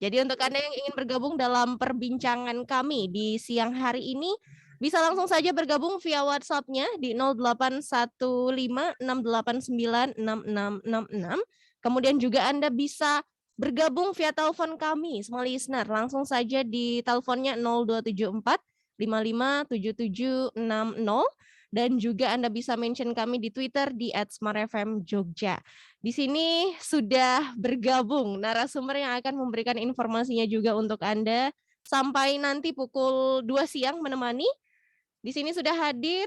Jadi untuk Anda yang ingin bergabung dalam perbincangan kami di siang hari ini, bisa langsung saja bergabung via WhatsApp-nya di 081568966666. Kemudian juga Anda bisa bergabung via telepon kami, semua listener. Langsung saja di teleponnya 0274 557760, dan juga Anda bisa mention kami di Twitter di @smartfmjogja. Di sini sudah bergabung narasumber yang akan memberikan informasinya juga untuk Anda sampai nanti pukul 2 siang menemani. Di sini sudah hadir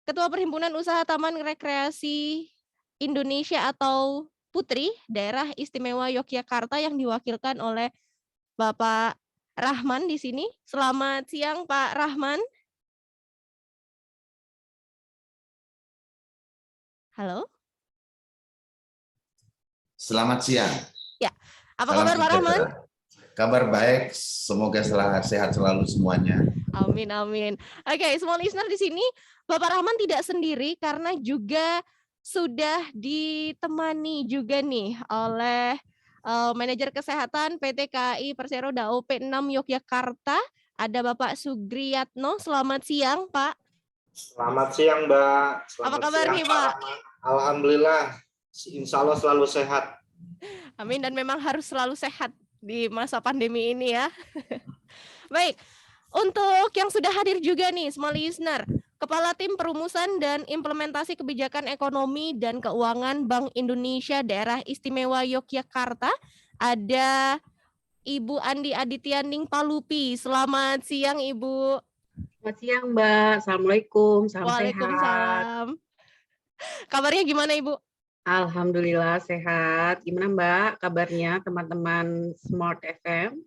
Ketua Perhimpunan Usaha Taman Rekreasi Indonesia atau Putri Daerah Istimewa Yogyakarta yang diwakilkan oleh Bapak Rahman di sini. Selamat siang Pak Rahman. Halo. Selamat siang. Ya, apa Salam kabar Pak Rahman? sejahtera. Kabar baik, semoga sehat selalu semuanya. Amin, amin. Oke, semua listener di sini, Bapak Rahman tidak sendiri karena juga sudah ditemani juga nih oleh manajer kesehatan PT KAI Persero Daop 6 Yogyakarta. Ada Bapak Sugriyatno. Selamat siang, Pak. Selamat siang, Mbak. Apa kabar siang, nih, Pak? Alhamdulillah, insya Allah selalu sehat. Amin, dan memang harus selalu sehat di masa pandemi ini ya. Baik, untuk yang sudah hadir juga nih, semua listener, Kepala Tim Perumusan dan Implementasi Kebijakan Ekonomi dan Keuangan Bank Indonesia Daerah Istimewa Yogyakarta, ada Ibu Andi Adityaning Palupi. Selamat siang, Ibu. Selamat siang, Mbak. Assalamualaikum. Salam sehat. Waalaikumsalam. Kabarnya gimana, Ibu? Alhamdulillah sehat. Gimana, Mbak? Kabarnya teman-teman Smart FM?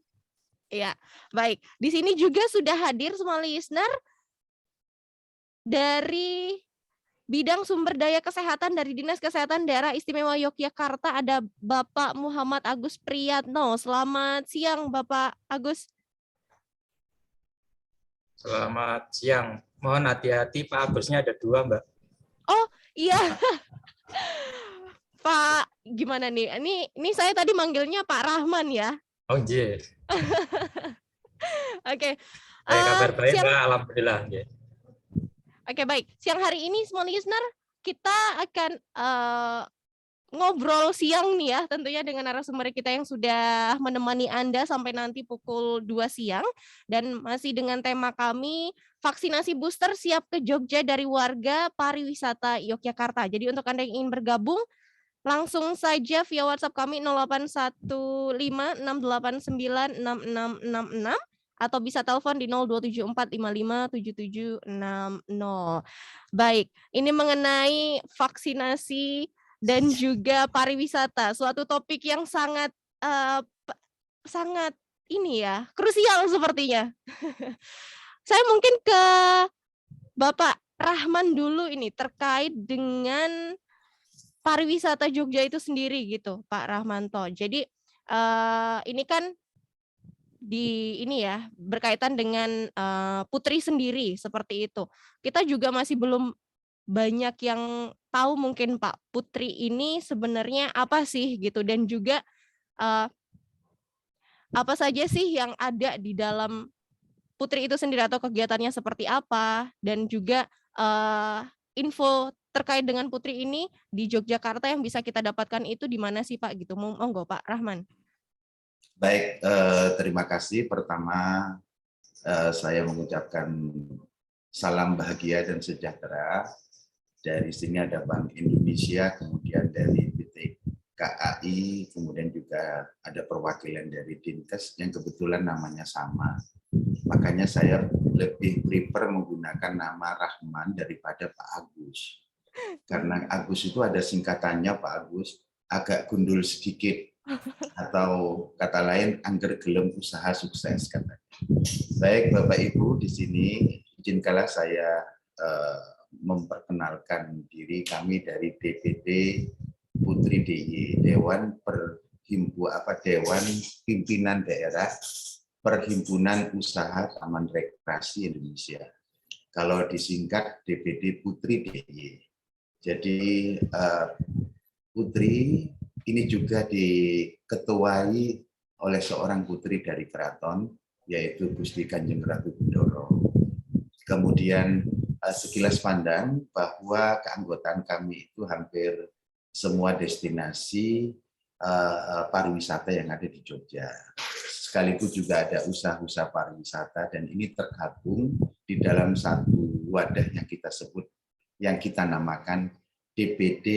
Ya, baik. Di sini juga sudah hadir semua listener dari Bidang Sumber Daya Kesehatan dari Dinas Kesehatan Daerah Istimewa Yogyakarta, ada Bapak Muhammad Agus Priyatno. Selamat siang, Bapak Agus. Selamat siang. Mohon hati-hati, Pak Agusnya ada 2, Mbak. Oh, iya. Pak, gimana nih? Ini saya tadi manggilnya Pak Rahman ya. Oh, iya. Oke. Kabar baik, Mbak. Alhamdulillah. Yeah. Oke, baik. Siang hari ini, semua listener, kita akan ngobrol siang nih ya, tentunya dengan narasumber kita yang sudah menemani Anda sampai nanti pukul 2 siang. Dan masih dengan tema kami, vaksinasi booster siap ke Jogja dari warga pariwisata Yogyakarta. Jadi untuk Anda yang ingin bergabung, langsung saja via WhatsApp kami 081568966666 atau bisa telepon di 0274557760. Baik, ini mengenai vaksinasi dan juga pariwisata, suatu topik yang sangat ini ya, krusial sepertinya. Saya mungkin ke Bapak Rahman dulu ini terkait dengan pariwisata Jogja itu sendiri gitu, Pak Rahmanto. Jadi ini kan ini ya berkaitan dengan Putri sendiri seperti itu. Kita juga masih belum banyak yang tahu mungkin Pak, Putri ini sebenarnya apa sih gitu, dan juga apa saja sih yang ada di dalam Putri itu sendiri atau kegiatannya seperti apa, dan juga info terkait dengan Putri ini di Yogyakarta yang bisa kita dapatkan itu di mana sih Pak gitu. Monggo Pak Rahman. Baik, terima kasih. Pertama, saya mengucapkan salam bahagia dan sejahtera. Dari sini ada Bank Indonesia, kemudian dari PT KAI, kemudian juga ada perwakilan dari Dinkes yang kebetulan namanya sama. Makanya saya lebih prefer menggunakan nama Rahman daripada Pak Agus. Karena Agus itu ada singkatannya, Pak Agus, agak gundul sedikit. Atau kata lain, angger gelem usaha sukses katanya. Baik Bapak Ibu, di sini izinkanlah saya memperkenalkan diri kami dari DPD Putri DIY, Dewan Pimpinan Daerah Perhimpunan Usaha Taman Rekreasi Indonesia. Kalau disingkat DPD Putri DIY. Jadi Putri ini juga diketuai oleh seorang putri dari keraton, yaitu Gusti Kanjeng Ratu Bendoro. Kemudian sekilas pandang bahwa keanggotaan kami itu hampir semua destinasi pariwisata yang ada di Jogja. Sekaligus juga ada usaha-usaha pariwisata dan ini tergabung di dalam satu wadah yang kita sebut, yang kita namakan DPD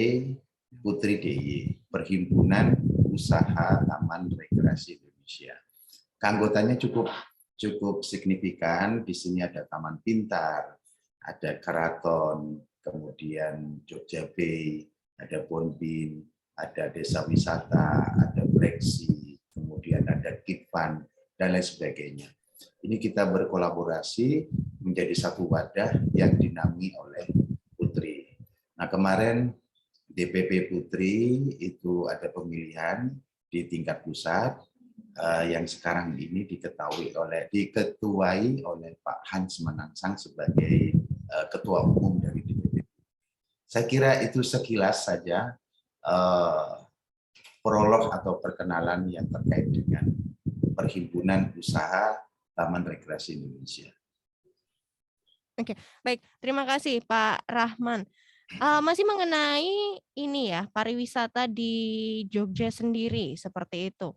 Putri DIY, Perhimpunan Usaha Taman Rekreasi Indonesia. Keanggotaannya cukup signifikan. Di sini ada Taman Pintar, ada Keraton, kemudian Jogja Bay, ada Bonbin, ada Desa Wisata, ada Breksi, kemudian ada Kitpan, dan lain sebagainya. Ini kita berkolaborasi menjadi satu wadah yang dinaungi oleh Putri. Nah, kemarin DPP Putri itu ada pemilihan di tingkat pusat yang sekarang ini diketuai oleh Pak Hans Manangsang sebagai Ketua Umum dari DPP. Saya kira itu sekilas saja prolog atau perkenalan yang terkait dengan Perhimpunan Usaha Taman Rekreasi Indonesia. Oke, baik. Terima kasih Pak Rahman. Masih mengenai ini ya, pariwisata di Jogja sendiri seperti itu.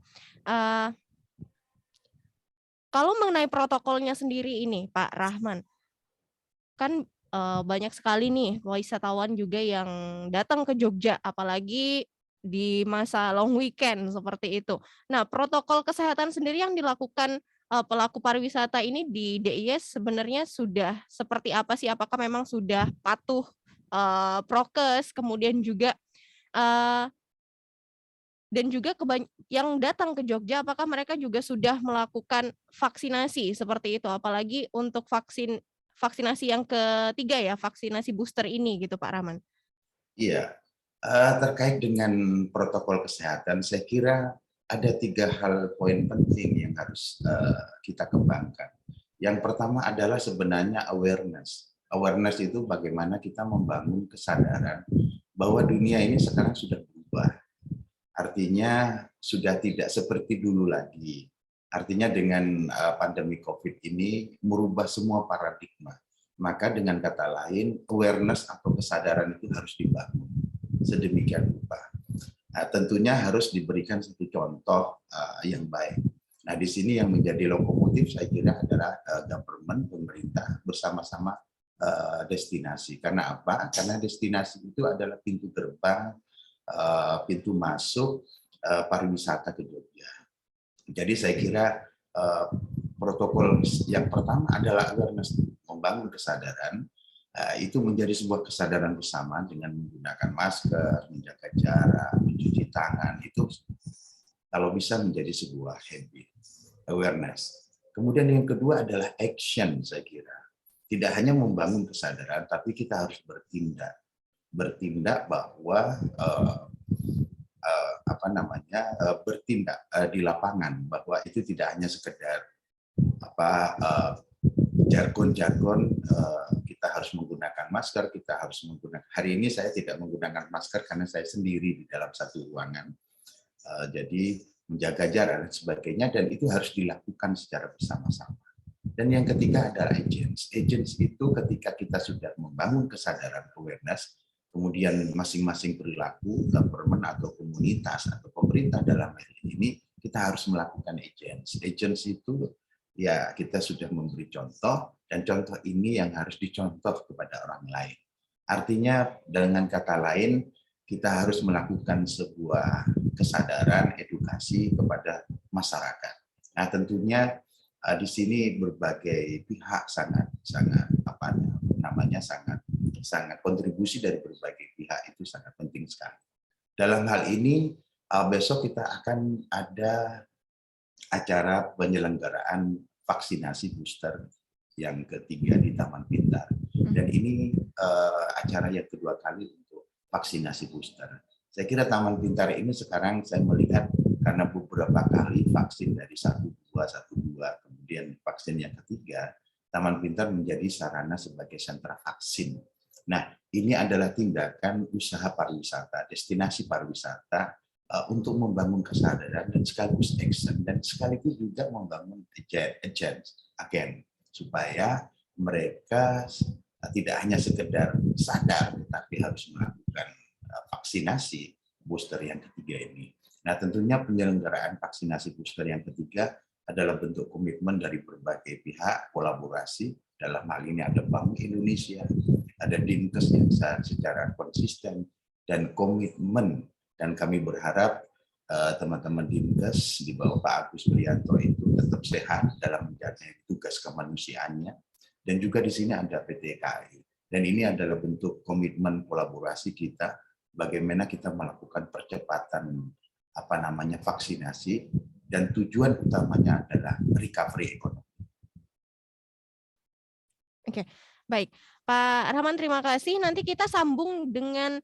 Kalau mengenai protokolnya sendiri ini, Pak Rahman, kan banyak sekali nih wisatawan juga yang datang ke Jogja, apalagi di masa long weekend seperti itu. Nah, protokol kesehatan sendiri yang dilakukan pelaku pariwisata ini di DIY sebenarnya sudah seperti apa sih? Apakah memang sudah patuh prokes, kemudian juga dan juga yang datang ke Jogja, apakah mereka juga sudah melakukan vaksinasi seperti itu? Apalagi untuk vaksinasi yang ketiga ya, vaksinasi booster ini gitu Pak Rahman. Iya, terkait dengan protokol kesehatan, saya kira ada 3 hal poin penting yang harus kita kembangkan. Yang pertama adalah sebenarnya awareness. Awareness itu bagaimana kita membangun kesadaran bahwa dunia ini sekarang sudah berubah. Artinya sudah tidak seperti dulu lagi. Artinya dengan pandemi COVID ini merubah semua paradigma. Maka dengan kata lain, awareness atau kesadaran itu harus dibangun sedemikian rupa. Nah, tentunya harus diberikan satu contoh yang baik. Nah, di sini yang menjadi lokomotif saya kira adalah government, pemerintah bersama-sama destinasi. Karena apa? Karena destinasi itu adalah pintu gerbang, pintu masuk pariwisata ke Jogja. Jadi saya kira protokol yang pertama adalah awareness, membangun kesadaran. Itu menjadi sebuah kesadaran bersama dengan menggunakan masker, menjaga jarak, mencuci tangan, itu kalau bisa menjadi sebuah habit, awareness. Kemudian yang kedua adalah action, saya kira. Tidak hanya membangun kesadaran, tapi kita harus bertindak. Bertindak bahwa bertindak di lapangan, bahwa itu tidak hanya sekedar jargon-jargon, kita harus menggunakan masker, kita harus menggunakan. Hari ini saya tidak menggunakan masker karena saya sendiri di dalam satu ruangan. Jadi menjaga jarak dan sebagainya, dan itu harus dilakukan secara bersama-sama. Dan yang ketiga adalah agents. Agents itu ketika kita sudah membangun kesadaran awareness, kemudian masing-masing perilaku, government atau komunitas atau pemerintah dalam hal ini, kita harus melakukan agents. Agents itu ya kita sudah memberi contoh, dan contoh ini yang harus dicontoh kepada orang lain. Artinya dengan kata lain, kita harus melakukan sebuah kesadaran, edukasi kepada masyarakat. Nah, tentunya di sini berbagai pihak sangat kontribusi dari berbagai pihak itu sangat penting sekali. Dalam hal ini besok kita akan ada acara penyelenggaraan vaksinasi booster yang ketiga di Taman Pintar, dan ini acara yang kedua kali untuk vaksinasi booster. Saya kira Taman Pintar ini sekarang saya melihat karena beberapa kali vaksin dari 1-2, kemudian vaksin yang ketiga, Taman Pintar menjadi sarana sebagai sentra vaksin. Nah, ini adalah tindakan usaha pariwisata, destinasi pariwisata untuk membangun kesadaran dan sekaligus action dan sekaligus juga membangun agen supaya mereka tidak hanya sekedar sadar tetapi harus melakukan vaksinasi booster yang ketiga ini. Nah, tentunya penyelenggaraan vaksinasi booster yang ketiga adalah bentuk komitmen dari berbagai pihak, kolaborasi, dalam hal ini ada Bank Indonesia, ada Dinkes yang secara konsisten dan komitmen, dan kami berharap teman-teman Dinkes di bawah Pak Agus Prianto itu tetap sehat dalam menjalankan tugas kemanusiaannya, dan juga di sini ada PT KAI, dan ini adalah bentuk komitmen kolaborasi kita bagaimana kita melakukan percepatan vaksinasi, dan tujuan utamanya adalah recovery ekonomi. Oke, baik. Pak Rahman, terima kasih. Nanti kita sambung dengan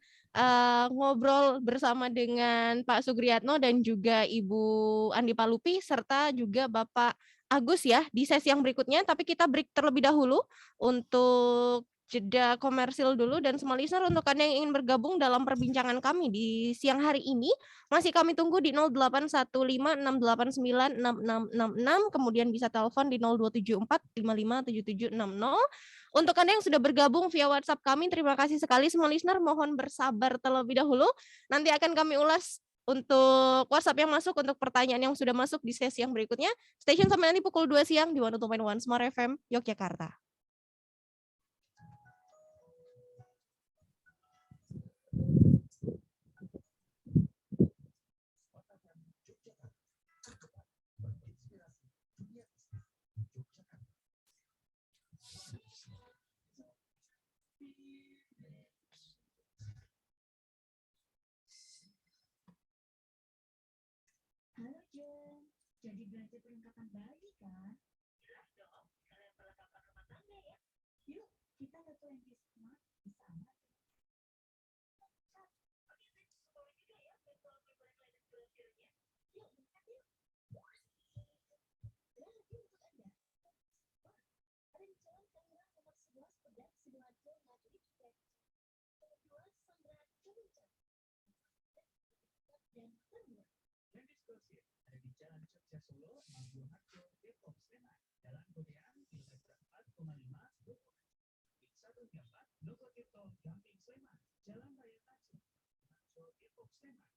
ngobrol bersama dengan Pak Sugriatno dan juga Ibu Andi Palupi, serta juga Bapak Agus ya di sesi yang berikutnya. Tapi kita break terlebih dahulu untuk jeda komersil dulu, dan semua listener untuk Anda yang ingin bergabung dalam perbincangan kami di siang hari ini masih kami tunggu di 0815689666, kemudian bisa telepon di 0274557760. Untuk Anda yang sudah bergabung via WhatsApp kami, terima kasih sekali semua listener, mohon bersabar terlebih dahulu. Nanti akan kami ulas untuk WhatsApp yang masuk, untuk pertanyaan yang sudah masuk di sesi yang berikutnya. Stay tune sampai nanti pukul 2 siang di 102.1 Smart FM Yogyakarta. Halo Jen, jadi belanja perlengkapan bayi kan? Jelas dong, kalian perlengkapan rumah tangga ya. Yuk, kita ke 20 Smart di sana. Dan diskusi ada di Jalan Jogja Solo, Mangguwarjo, Depok, Sleman, Jalan Godean, kilometer 4,5, Depok. Di 134, Nogo Tirto, Gamping, Sleman, Jalan Raya Tanjung, Manso, Depok, Sleman.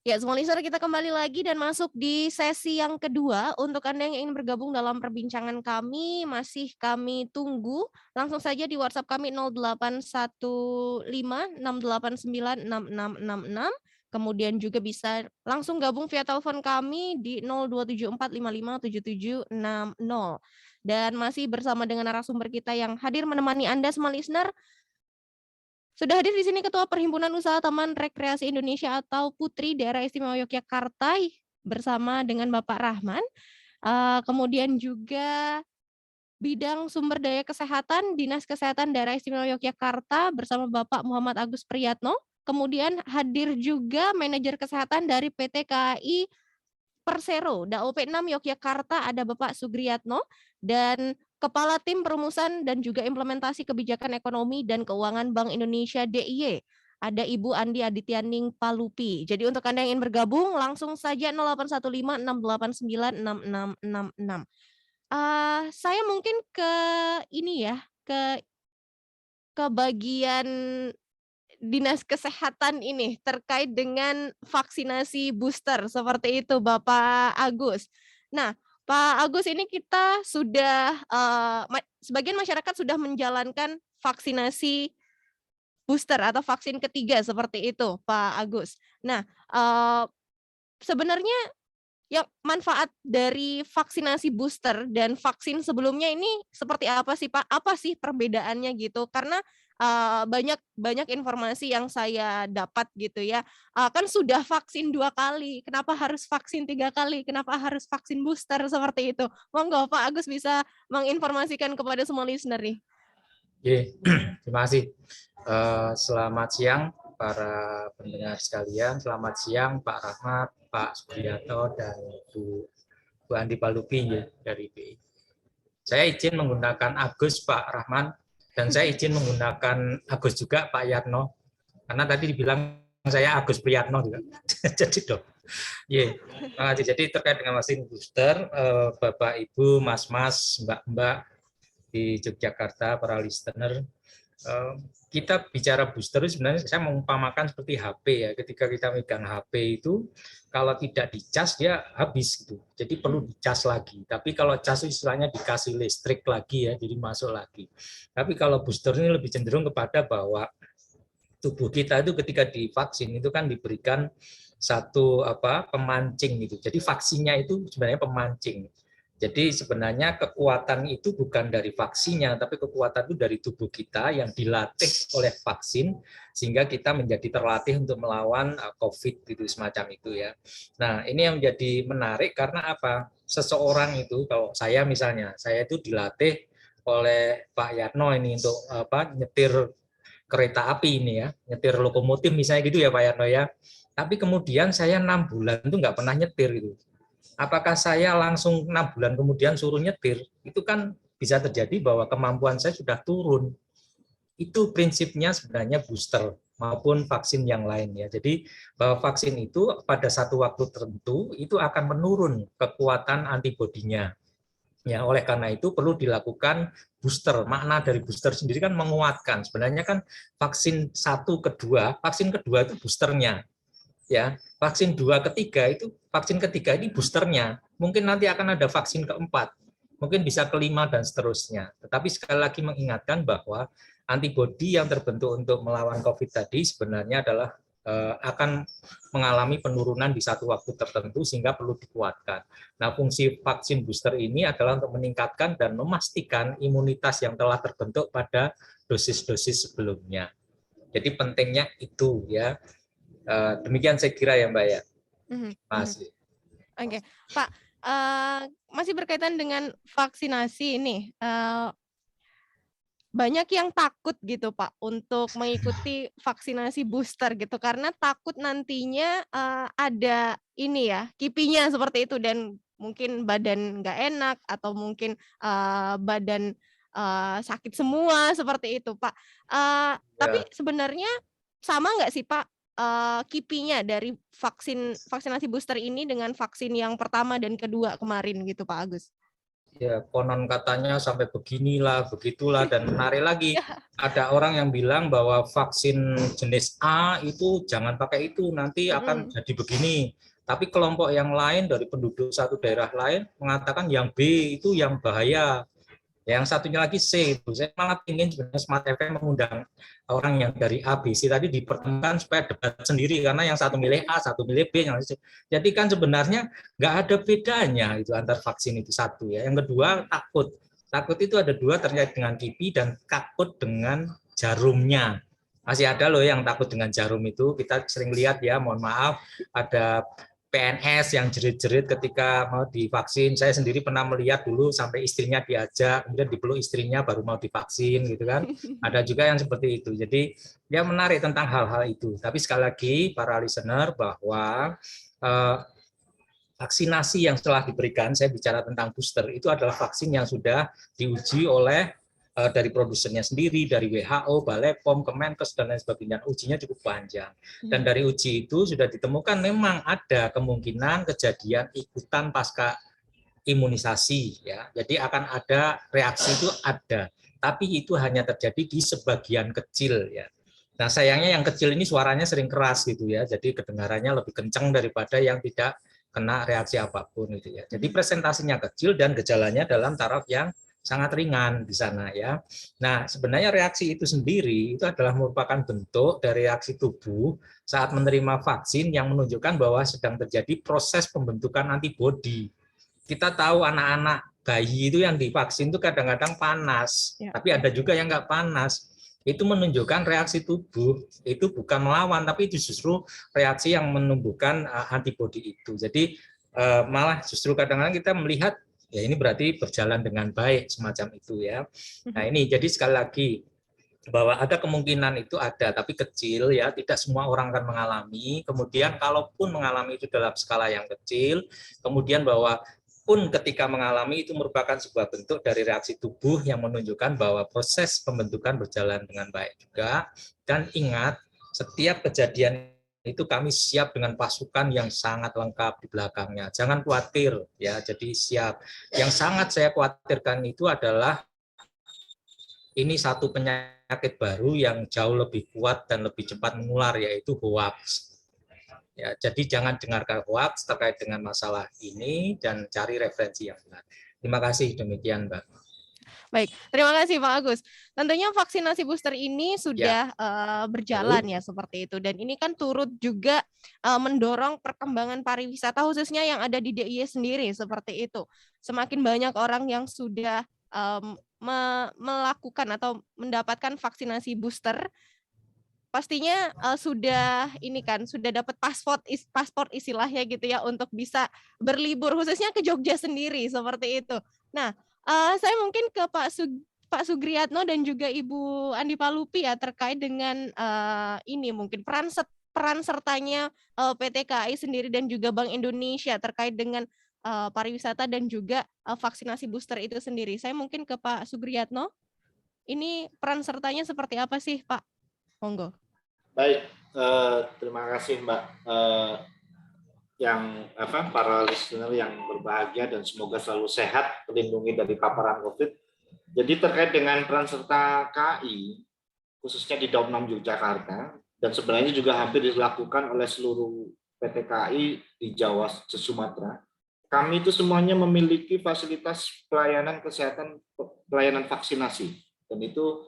Ya, semua listener, kita kembali lagi dan masuk di sesi yang kedua. Untuk Anda yang ingin bergabung dalam perbincangan kami, masih kami tunggu. Langsung saja di WhatsApp kami 081568966666. Kemudian juga bisa langsung gabung via telepon kami di 0274557760. Dan masih bersama dengan narasumber kita yang hadir menemani Anda semua listener. Sudah hadir di sini Ketua Perhimpunan Usaha Taman Rekreasi Indonesia atau Putri Daerah Istimewa Yogyakarta bersama dengan Bapak Rahman. Kemudian juga Bidang Sumber Daya Kesehatan Dinas Kesehatan Daerah Istimewa Yogyakarta bersama Bapak Muhammad Agus Priyatno. Kemudian hadir juga Manajer Kesehatan dari PT KAI Persero DAOP 6 Yogyakarta ada Bapak Sugriatno, dan Kepala Tim Perumusan dan juga Implementasi Kebijakan Ekonomi dan Keuangan Bank Indonesia DIY, ada Ibu Andi Adityaning Palupi. Jadi untuk Anda yang ingin bergabung, langsung saja 081568966666. Saya mungkin ke ini ya, ke bagian Dinas Kesehatan ini terkait dengan vaksinasi booster seperti itu, Bapak Agus. Nah, Pak Agus, ini kita sudah sebagian masyarakat sudah menjalankan vaksinasi booster atau vaksin ketiga seperti itu, Pak Agus. Nah, sebenarnya yang manfaat dari vaksinasi booster dan vaksin sebelumnya ini seperti apa sih Pak? Apa sih perbedaannya gitu? Karena banyak informasi yang saya dapat gitu ya. Kan sudah vaksin 2 kali, kenapa harus vaksin 3 kali? Kenapa harus vaksin booster seperti itu? Monggo Pak Agus bisa menginformasikan kepada semua listener nih. Oke, terima kasih. Selamat siang para pendengar sekalian. Selamat siang Pak Rahmat, Pak Sugiarto, dan Bu Andi Palupi ya, dari BI. Saya izin menggunakan Agus Pak Rahman, dan saya izin menggunakan Agus juga Pak Yatno, karena tadi dibilang saya Agus Priyatno juga. Jadi dong. Yeah. Jadi terkait dengan vaksin booster, Bapak Ibu, Mas-mas, Mbak-mbak di Yogyakarta, para listener, kita bicara booster sebenarnya saya mengumpamakan seperti HP ya. Ketika kita megang HP itu, kalau tidak dicas dia habis gitu. Jadi perlu dicas lagi. Tapi kalau cas istilahnya dikasih listrik lagi ya, jadi masuk lagi. Tapi kalau booster ini lebih cenderung kepada bahwa tubuh kita itu ketika divaksin itu kan diberikan satu pemancing gitu. Jadi vaksinnya itu sebenarnya pemancing. Jadi sebenarnya kekuatan itu bukan dari vaksinnya, tapi kekuatan itu dari tubuh kita yang dilatih oleh vaksin sehingga kita menjadi terlatih untuk melawan COVID gitu, semacam itu ya. Nah ini yang menjadi menarik karena apa? Seseorang itu, kalau saya misalnya, saya itu dilatih oleh Pak Yatno ini untuk nyetir kereta api ini ya, nyetir lokomotif misalnya gitu ya Pak Yatno ya. Tapi kemudian saya 6 bulan itu nggak pernah nyetir gitu. Apakah saya langsung 6 bulan kemudian suruh nyetir? Itu kan bisa terjadi bahwa kemampuan saya sudah turun. Itu prinsipnya sebenarnya booster maupun vaksin yang lain ya. Jadi bahwa vaksin itu pada satu waktu tertentu itu akan menurun kekuatan antibodinya. Ya, oleh karena itu perlu dilakukan booster. Makna dari booster sendiri kan menguatkan. Sebenarnya kan vaksin 1, kedua, vaksin kedua itu boosternya. Ya, vaksin 2, ketiga itu vaksin ketiga ini boosternya. Mungkin nanti akan ada vaksin keempat, mungkin bisa kelima dan seterusnya. Tetapi sekali lagi mengingatkan bahwa antibodi yang terbentuk untuk melawan COVID tadi sebenarnya adalah akan mengalami penurunan di satu waktu tertentu sehingga perlu dikuatkan. Nah, fungsi vaksin booster ini adalah untuk meningkatkan dan memastikan imunitas yang telah terbentuk pada dosis-dosis sebelumnya. Jadi pentingnya itu ya. Demikian saya kira ya Mbak ya. Masih. Oke, Pak, masih berkaitan dengan vaksinasi ini, banyak yang takut gitu Pak untuk mengikuti vaksinasi booster gitu karena takut nantinya ada ini ya kipinya seperti itu dan mungkin badan nggak enak atau mungkin badan sakit semua seperti itu Pak. Tapi sebenarnya sama nggak sih Pak? Kipinya dari vaksinasi booster ini dengan vaksin yang pertama dan kedua kemarin gitu Pak Agus? Ya, konon katanya sampai beginilah, begitulah, dan menarik lagi ada orang yang bilang bahwa vaksin jenis A itu jangan pakai itu, nanti akan jadi begini. Tapi kelompok yang lain dari penduduk satu daerah lain mengatakan yang B itu yang bahaya. Yang satunya lagi C, saya malah ingin sebenarnya Smart FM mengundang orang yang dari A, B, C tadi dipertemukan supaya debat sendiri karena yang satu milih A, satu milih B, yang C. Jadi kan sebenarnya nggak ada bedanya itu antar vaksin itu satu ya. Yang kedua takut itu ada dua terkait dengan kipi dan takut dengan jarumnya. Masih ada loh yang takut dengan jarum itu, kita sering lihat ya, mohon maaf, ada PNS yang jerit-jerit ketika mau divaksin. Saya sendiri pernah melihat dulu sampai istrinya diajak, kemudian dipeluk istrinya baru mau divaksin gitu kan. Ada juga yang seperti itu. Jadi dia menarik tentang hal-hal itu. Tapi sekali lagi para listener bahwa vaksinasi yang setelah diberikan, saya bicara tentang booster, itu adalah vaksin yang sudah diuji oleh dari produsennya sendiri, dari WHO, Balai POM, Kemenkes, dan lain sebagainya. Ujinya cukup panjang. Dan dari uji itu sudah ditemukan memang ada kemungkinan kejadian ikutan pasca imunisasi. Ya. Jadi akan ada reaksi itu ada. Tapi itu hanya terjadi di sebagian kecil. Ya. Nah sayangnya yang kecil ini suaranya sering keras gitu ya. Jadi kedengarannya lebih kencang daripada yang tidak kena reaksi apapun. Gitu ya. Jadi presentasinya kecil dan gejalanya dalam taraf yang sangat ringan di sana ya. Nah, sebenarnya reaksi itu sendiri itu adalah merupakan bentuk dari reaksi tubuh saat menerima vaksin yang menunjukkan bahwa sedang terjadi proses pembentukan antibodi. Kita tahu anak-anak bayi itu yang divaksin itu kadang-kadang panas, tapi ada juga yang nggak panas. Itu menunjukkan reaksi tubuh, itu bukan melawan, tapi itu justru reaksi yang menumbuhkan antibodi itu. Jadi malah justru kadang-kadang kita melihat, ya ini berarti berjalan dengan baik, semacam itu ya. Nah ini, jadi sekali lagi, bahwa ada kemungkinan itu ada, tapi kecil ya, tidak semua orang akan mengalami. Kemudian kalaupun mengalami itu dalam skala yang kecil, kemudian bahwa pun ketika mengalami itu merupakan sebuah bentuk dari reaksi tubuh yang menunjukkan bahwa proses pembentukan berjalan dengan baik juga. Dan ingat, setiap kejadian itu kami siap dengan pasukan yang sangat lengkap di belakangnya. Jangan khawatir ya, jadi siap. Yang sangat saya khawatirkan itu adalah ini satu penyakit baru yang jauh lebih kuat dan lebih cepat menular, yaitu hoax. Ya, jadi jangan dengarkan hoax terkait dengan masalah ini dan cari referensi yang benar. Terima kasih, demikian Mbak. Baik, terima kasih Pak Agus. Tentunya vaksinasi booster ini sudah berjalan ya seperti itu, dan ini kan turut juga mendorong perkembangan pariwisata khususnya yang ada di DIY sendiri seperti itu. Semakin banyak orang yang sudah melakukan atau mendapatkan vaksinasi booster, pastinya sudah ini kan, sudah dapat paspor istilahnya gitu ya untuk bisa berlibur khususnya ke Jogja sendiri seperti itu. Nah, saya mungkin ke Pak Sugriatno dan juga Ibu Andi Palupi ya terkait dengan ini mungkin peran sertanya PT KAI sendiri dan juga Bank Indonesia terkait dengan pariwisata dan juga vaksinasi booster itu sendiri. Saya mungkin ke Pak Sugriatno. Ini peran sertanya seperti apa sih, Pak? Monggo. Baik, terima kasih Mbak. Para listener yang berbahagia dan semoga selalu sehat, terlindungi dari paparan COVID. Jadi terkait dengan peran serta KAI, khususnya di Daup 6 Yogyakarta, dan sebenarnya juga hampir dilakukan oleh seluruh PT KAI di Jawa, Sumatera. Kami itu semuanya memiliki fasilitas pelayanan kesehatan, pelayanan vaksinasi, dan itu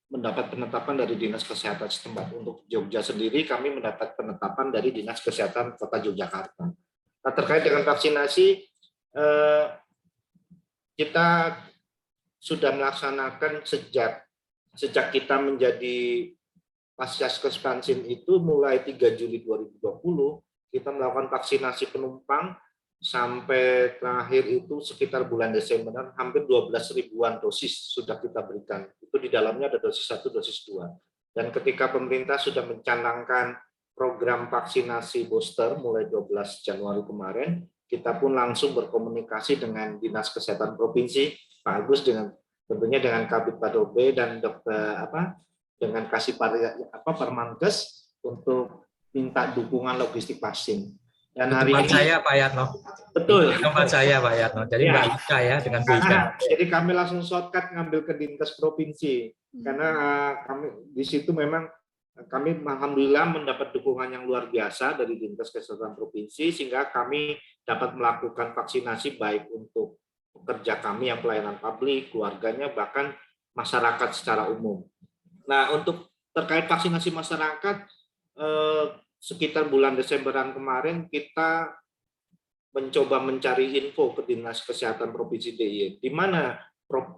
mendapat penetapan dari Dinas Kesehatan setempat. Untuk Jogja sendiri, kami mendapat penetapan dari Dinas Kesehatan Kota Yogyakarta. Nah, terkait dengan vaksinasi, kita sudah melaksanakan sejak kita menjadi Pasyaskes Bansin itu mulai 3 Juli 2020, kita melakukan vaksinasi penumpang sampai terakhir itu sekitar bulan Desember, hampir 12 ribuan dosis sudah kita berikan. Itu di dalamnya ada dosis 1, dosis 2. Dan ketika pemerintah sudah mencanangkan program vaksinasi booster mulai 12 Januari kemarin, kita pun langsung berkomunikasi dengan Dinas Kesehatan Provinsi, Pak Agus, tentunya dengan Kabid Padobe dan dengan Kasih Permankes untuk minta dukungan logistik vaksin. Dan hari tempat ini saya Pak Yatno. Betul. Tempat saya Pak Yatno. Jadi Ya. Mbak Ika ya dengan Bu Ika. Jadi kami langsung shortcut ngambil ke Dinkes Provinsi karena kami di situ memang kami alhamdulillah mendapat dukungan yang luar biasa dari Dinkes Kesehatan Provinsi sehingga kami dapat melakukan vaksinasi baik untuk pekerja kami yang pelayanan publik, keluarganya, bahkan masyarakat secara umum. Nah, untuk terkait vaksinasi masyarakat, sekitar bulan Desemberan kemarin kita mencoba mencari info ke Dinas Kesehatan Provinsi DIY, di mana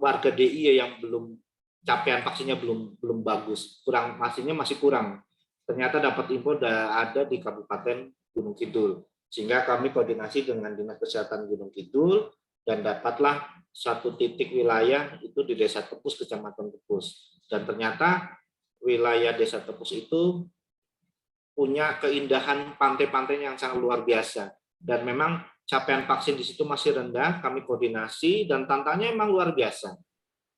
warga DIY yang belum capaian vaksinnya belum bagus, vaksinnya masih kurang. Ternyata dapat info ada di Kabupaten Gunung Kidul, sehingga kami koordinasi dengan Dinas Kesehatan Gunung Kidul dan dapatlah satu titik wilayah itu di Desa Tepus, Kecamatan Tepus, dan ternyata wilayah Desa Tepus itu punya keindahan pantai-pantai yang sangat luar biasa. Dan memang capaian vaksin di situ masih rendah, kami koordinasi, dan tantangannya memang luar biasa.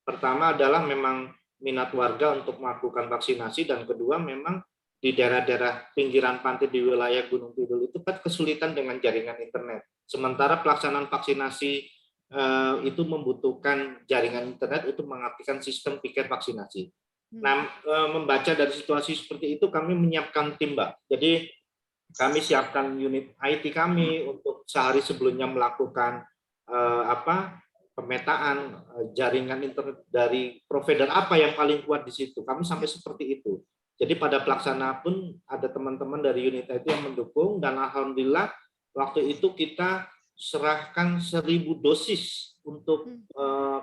Pertama adalah memang minat warga untuk melakukan vaksinasi, dan kedua memang di daerah-daerah pinggiran pantai di wilayah Gunung Kidul itu kan kesulitan dengan jaringan internet. Sementara pelaksanaan vaksinasi itu membutuhkan jaringan internet untuk mengaktifkan sistem tiket vaksinasi. Nah, membaca dari situasi seperti itu, kami menyiapkan tim, Mbak. Jadi kami siapkan unit IT kami untuk sehari sebelumnya melakukan pemetaan jaringan internet dari provider apa yang paling kuat di situ. Kami sampai seperti itu. Jadi pada pelaksana pun ada teman-teman dari Unita itu yang mendukung, dan alhamdulillah waktu itu kita serahkan 1.000 dosis untuk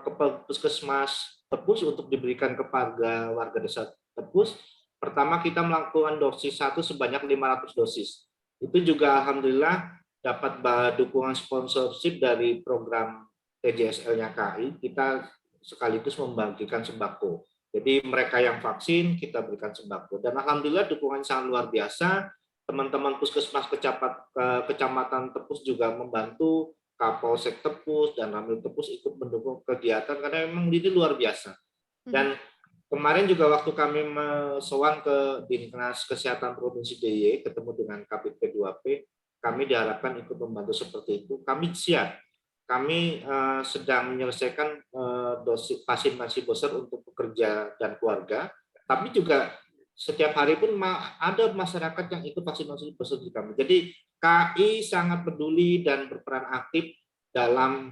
ke puskesmas Tepus untuk diberikan kepada warga desa Tepus. Pertama kita melakukan dosis 1 sebanyak 500 dosis. Itu juga alhamdulillah dapat dukungan sponsorship dari program TJSL-nya KAI. Kita sekaligus membagikan sembako. Jadi mereka yang vaksin kita berikan sembako, dan alhamdulillah dukungan sangat luar biasa. Teman-teman puskesmas kecamatan Tepus juga membantu, Kapolsek Tepus dan Ramil Tepus ikut mendukung kegiatan karena memang ini luar biasa. Dan kemarin juga waktu kami sowan ke Dinas Kesehatan Provinsi DIY ketemu dengan Kabid P2P, kami diharapkan ikut membantu seperti itu. Kami siap. Kami sedang menyelesaikan dosis vaksinasi booster untuk pekerja dan keluarga, tapi juga setiap hari pun ada masyarakat yang ikut vaksinasi booster di kami. Jadi KAI sangat peduli dan berperan aktif dalam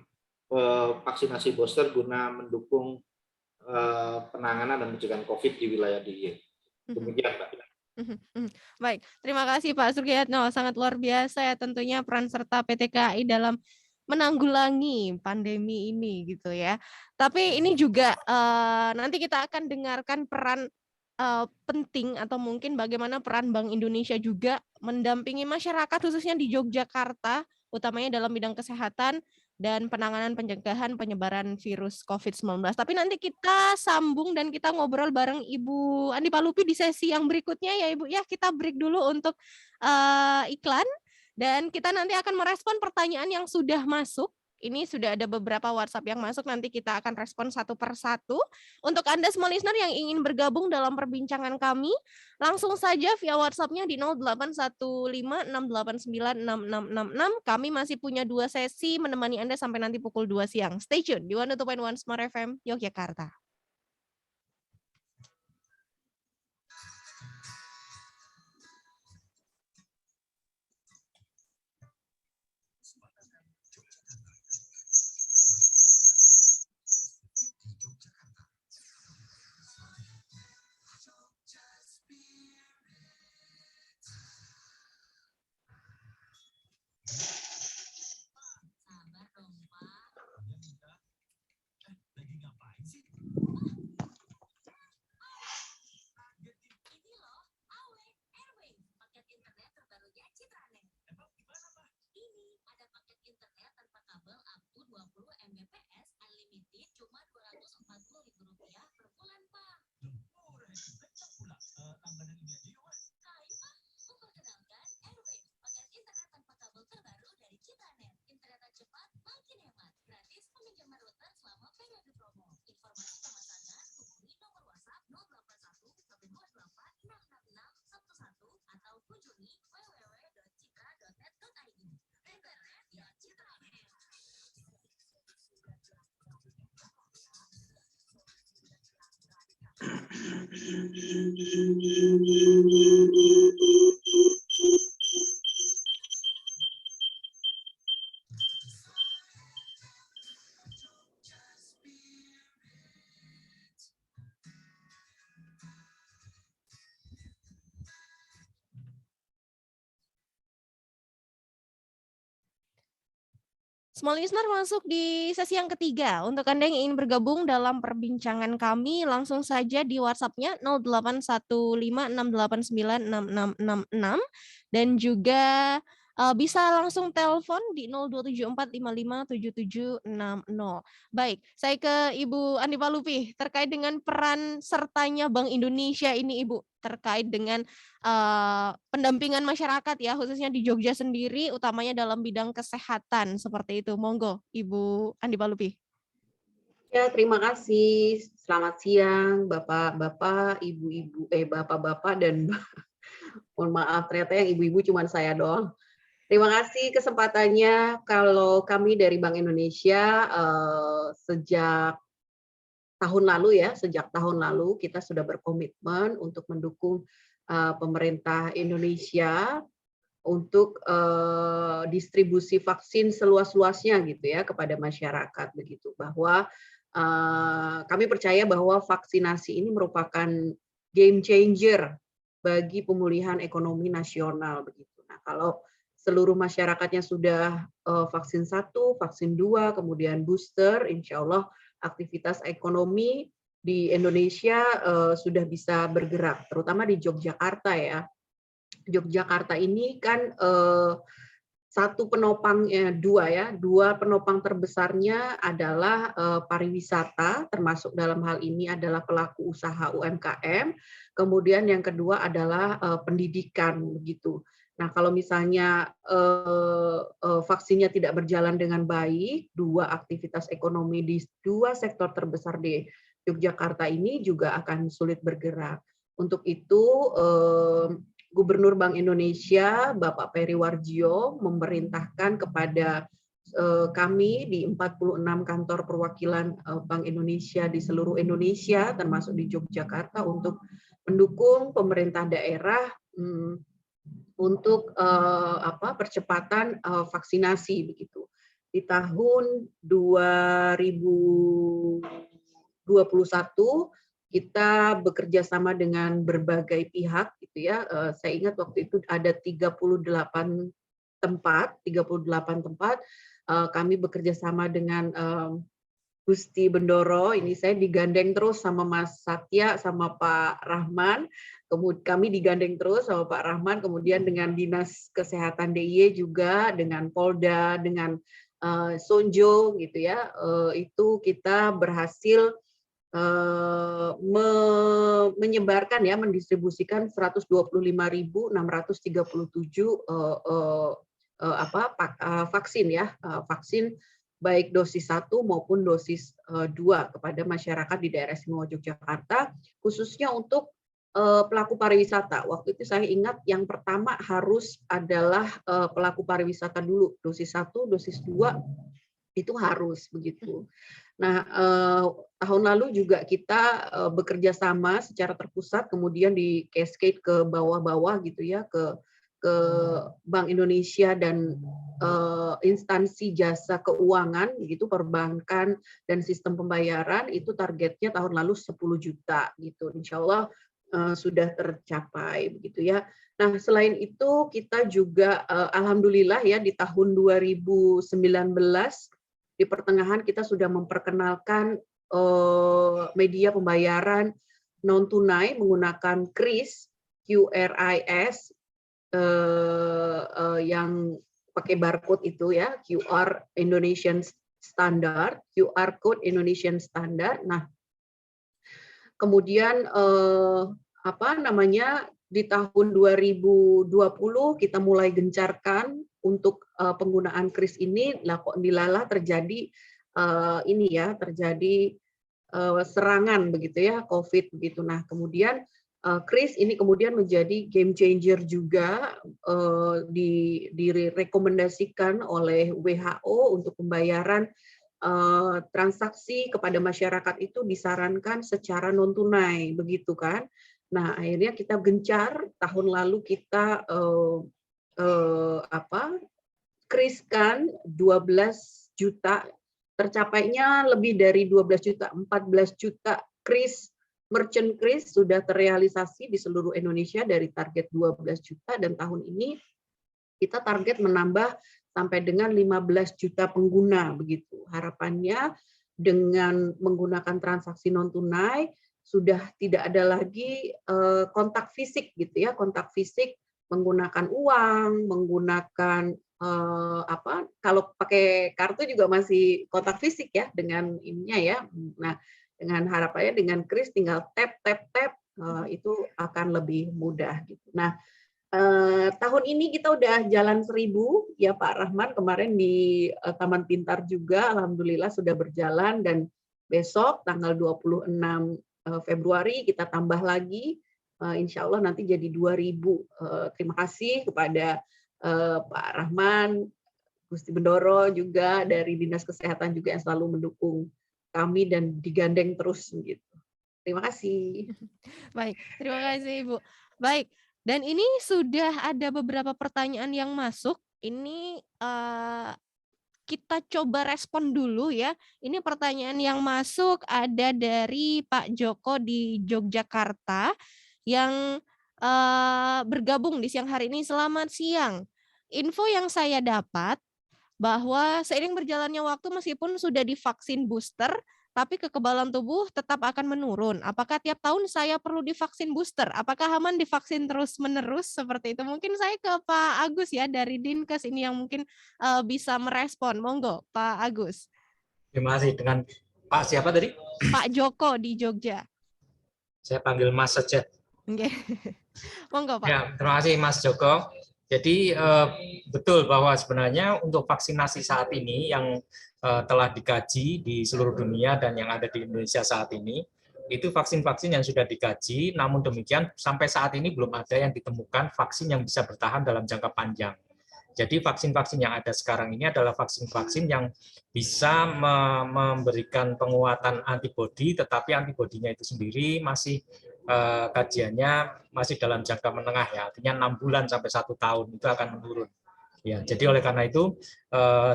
vaksinasi booster guna mendukung penanganan dan pencegahan COVID di wilayah DIY. Demikian, Mbak. Baik, terima kasih Pak Suryatno. Sangat luar biasa ya tentunya peran serta PT KAI dalam menanggulangi pandemi ini gitu ya. Tapi ini juga nanti kita akan dengarkan peran penting atau mungkin bagaimana peran Bank Indonesia juga mendampingi masyarakat khususnya di Yogyakarta, utamanya dalam bidang kesehatan dan penanganan pencegahan penyebaran virus COVID-19. Tapi nanti kita sambung dan kita ngobrol bareng Ibu Andi Palupi di sesi yang berikutnya ya Ibu ya. Kita break dulu untuk iklan. Dan kita nanti akan merespon pertanyaan yang sudah masuk. Ini sudah ada beberapa WhatsApp yang masuk, nanti kita akan respon satu per satu. Untuk Anda semua listener yang ingin bergabung dalam perbincangan kami, langsung saja via WhatsApp-nya di 081568966666. Kami masih punya 2 sesi menemani Anda sampai nanti pukul 2 siang. Stay tune di 102.1 Smart FM Yogyakarta. Mbps unlimited cuma Rp240.000 per bulan, Pak. Langganan ini aja yuk, Mas. Ayo, Pak. Memperkenalkan Airwave, paket internet tanpa kabel terbaru dari Citranet. Internet cepat, makin hemat. Gratis peminjaman router selama periode promo. Informasi pemasangan hubungi nomor WhatsApp 081 128 66611 atau kunjungi www.citra.net.id. Internet ya Citranet. Small listener masuk di sesi yang ketiga. Untuk Anda yang ingin bergabung dalam perbincangan kami, langsung saja di WhatsApp-nya 081568966666 dan juga bisa langsung telepon di 0274557760. Baik, saya ke Ibu Andi Palupi terkait dengan peran sertanya Bank Indonesia ini, Ibu, terkait dengan pendampingan masyarakat ya, khususnya di Jogja sendiri, utamanya dalam bidang kesehatan seperti itu. Monggo, Ibu Andi Palupi. Ya, terima kasih. Selamat siang, Bapak-bapak, Ibu-ibu, Bapak-bapak dan mohon maaf, ternyata yang ibu-ibu cuma saya doang. Terima kasih kesempatannya. Kalau kami dari Bank Indonesia sejak tahun lalu kita sudah berkomitmen untuk mendukung pemerintah Indonesia untuk distribusi vaksin seluas-luasnya gitu ya kepada masyarakat begitu, bahwa kami percaya bahwa vaksinasi ini merupakan game changer bagi pemulihan ekonomi nasional begitu. Nah, kalau seluruh masyarakatnya sudah vaksin 1, vaksin 2, kemudian booster, insya Allah aktivitas ekonomi di Indonesia sudah bisa bergerak, terutama di Yogyakarta ya. Yogyakarta ini kan satu penopang dua penopang terbesarnya adalah pariwisata, termasuk dalam hal ini adalah pelaku usaha UMKM. Kemudian yang kedua adalah pendidikan begitu. Nah, kalau misalnya vaksinnya tidak berjalan dengan baik, dua aktivitas ekonomi di dua sektor terbesar di Yogyakarta ini juga akan sulit bergerak. Untuk itu Gubernur Bank Indonesia, Bapak Peri Warjio, memerintahkan kepada kami di 46 kantor perwakilan Bank Indonesia di seluruh Indonesia, termasuk di Yogyakarta, untuk mendukung pemerintah daerah untuk percepatan vaksinasi begitu. Di tahun 2021 kita bekerja sama dengan berbagai pihak gitu ya. Saya ingat waktu itu ada 38 tempat kami bekerja sama dengan Gusti Bendoro. Ini saya digandeng terus sama Mas Satya sama Pak Rahman. Kemudian kami digandeng terus sama Pak Rahman, kemudian dengan Dinas Kesehatan DIY juga, dengan Polda, dengan Sonjo gitu ya. Itu kita berhasil menyebarkan ya, mendistribusikan 125.637 vaksin ya, vaksin baik dosis 1 maupun dosis 2 kepada masyarakat di daerah istimewa Yogyakarta, khususnya untuk pelaku pariwisata. Waktu itu saya ingat yang pertama harus adalah pelaku pariwisata dulu, dosis 1, dosis 2 itu harus begitu. Nah, tahun lalu juga kita bekerja sama secara terpusat, kemudian di cascade ke bawah-bawah gitu ya, ke Bank Indonesia dan instansi jasa keuangan gitu, perbankan dan sistem pembayaran, itu targetnya tahun lalu 10 juta gitu. Insya Allah sudah tercapai begitu ya. Nah, selain itu kita juga alhamdulillah ya di tahun 2019 di pertengahan kita sudah memperkenalkan media pembayaran non tunai menggunakan QRIS yang pakai barcode itu ya, QR Indonesian Standard, QR Code Indonesian Standard. Nah, kemudian di tahun 2020 kita mulai gencarkan untuk penggunaan QRIS ini. Kok dilalah terjadi serangan begitu ya, COVID begitu. Nah, kemudian QRIS ini kemudian menjadi game changer juga, direkomendasikan oleh WHO untuk pembayaran transaksi kepada masyarakat itu disarankan secara non tunai begitu kan. Nah, akhirnya kita gencar, tahun lalu kita QRIS-kan 12 juta, tercapainya lebih dari 12 juta, 14 juta QRIS, merchant QRIS sudah terrealisasi di seluruh Indonesia dari target 12 juta, dan tahun ini kita target menambah sampai dengan 15 juta pengguna begitu. Harapannya dengan menggunakan transaksi non tunai sudah tidak ada lagi kontak fisik gitu ya, kontak fisik menggunakan uang, menggunakan kalau pakai kartu juga masih kontak fisik ya dengan ininya ya. Nah, dengan harapannya dengan QRIS tinggal tap itu akan lebih mudah gitu. Nah, tahun ini kita udah jalan 1000 ya Pak Rahman, kemarin di Taman Pintar juga alhamdulillah sudah berjalan, dan besok tanggal 26 Februari kita tambah lagi, insya Allah nanti jadi 2000. Terima kasih kepada Pak Rahman, Gusti Bendoro juga dari Dinas Kesehatan juga yang selalu mendukung kami dan digandeng terus gitu. Terima kasih. Baik, terima kasih Ibu. Baik, Dan ini sudah ada beberapa pertanyaan yang masuk. Ini kita coba respon dulu ya. Ini pertanyaan yang masuk ada dari Pak Joko di Yogyakarta yang bergabung di siang hari ini. Selamat siang. Info yang saya dapat bahwa seiring berjalannya waktu meskipun sudah divaksin booster, tapi kekebalan tubuh tetap akan menurun. Apakah tiap tahun saya perlu divaksin booster? Apakah aman divaksin terus-menerus seperti itu? Mungkin saya ke Pak Agus ya dari Dinkes ini yang mungkin bisa merespon. Monggo, Pak Agus. Terima kasih. Dengan Pak siapa tadi? Pak Joko di Jogja. Saya panggil Mas saja. Oke. Monggo, Pak. Ya, terima kasih Mas Joko. Jadi betul bahwa sebenarnya untuk vaksinasi saat ini yang telah dikaji di seluruh dunia dan yang ada di Indonesia saat ini, itu vaksin-vaksin yang sudah dikaji, namun demikian sampai saat ini belum ada yang ditemukan vaksin yang bisa bertahan dalam jangka panjang. Jadi vaksin-vaksin yang ada sekarang ini adalah vaksin-vaksin yang bisa memberikan penguatan antibodi, tetapi antibodinya itu sendiri masih kajiannya masih dalam jangka menengah ya, artinya 6 bulan sampai 1 tahun itu akan menurun. Ya, jadi oleh karena itu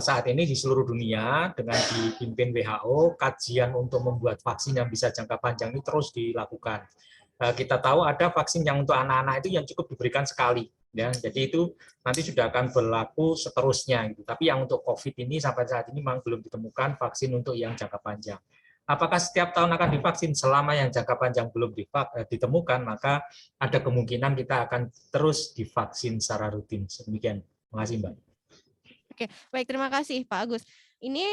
saat ini di seluruh dunia dengan dipimpin WHO, kajian untuk membuat vaksin yang bisa jangka panjang ini terus dilakukan. Kita tahu ada vaksin yang untuk anak-anak itu yang cukup diberikan sekali, ya. Jadi itu nanti sudah akan berlaku seterusnya. Gitu. Tapi yang untuk COVID ini sampai saat ini memang belum ditemukan vaksin untuk yang jangka panjang. Apakah setiap tahun akan divaksin? Selama yang jangka panjang belum ditemukan, maka ada kemungkinan kita akan terus divaksin secara rutin. Demikian. Terima kasih, Mbak. Oke, baik, terima kasih Pak Agus. Ini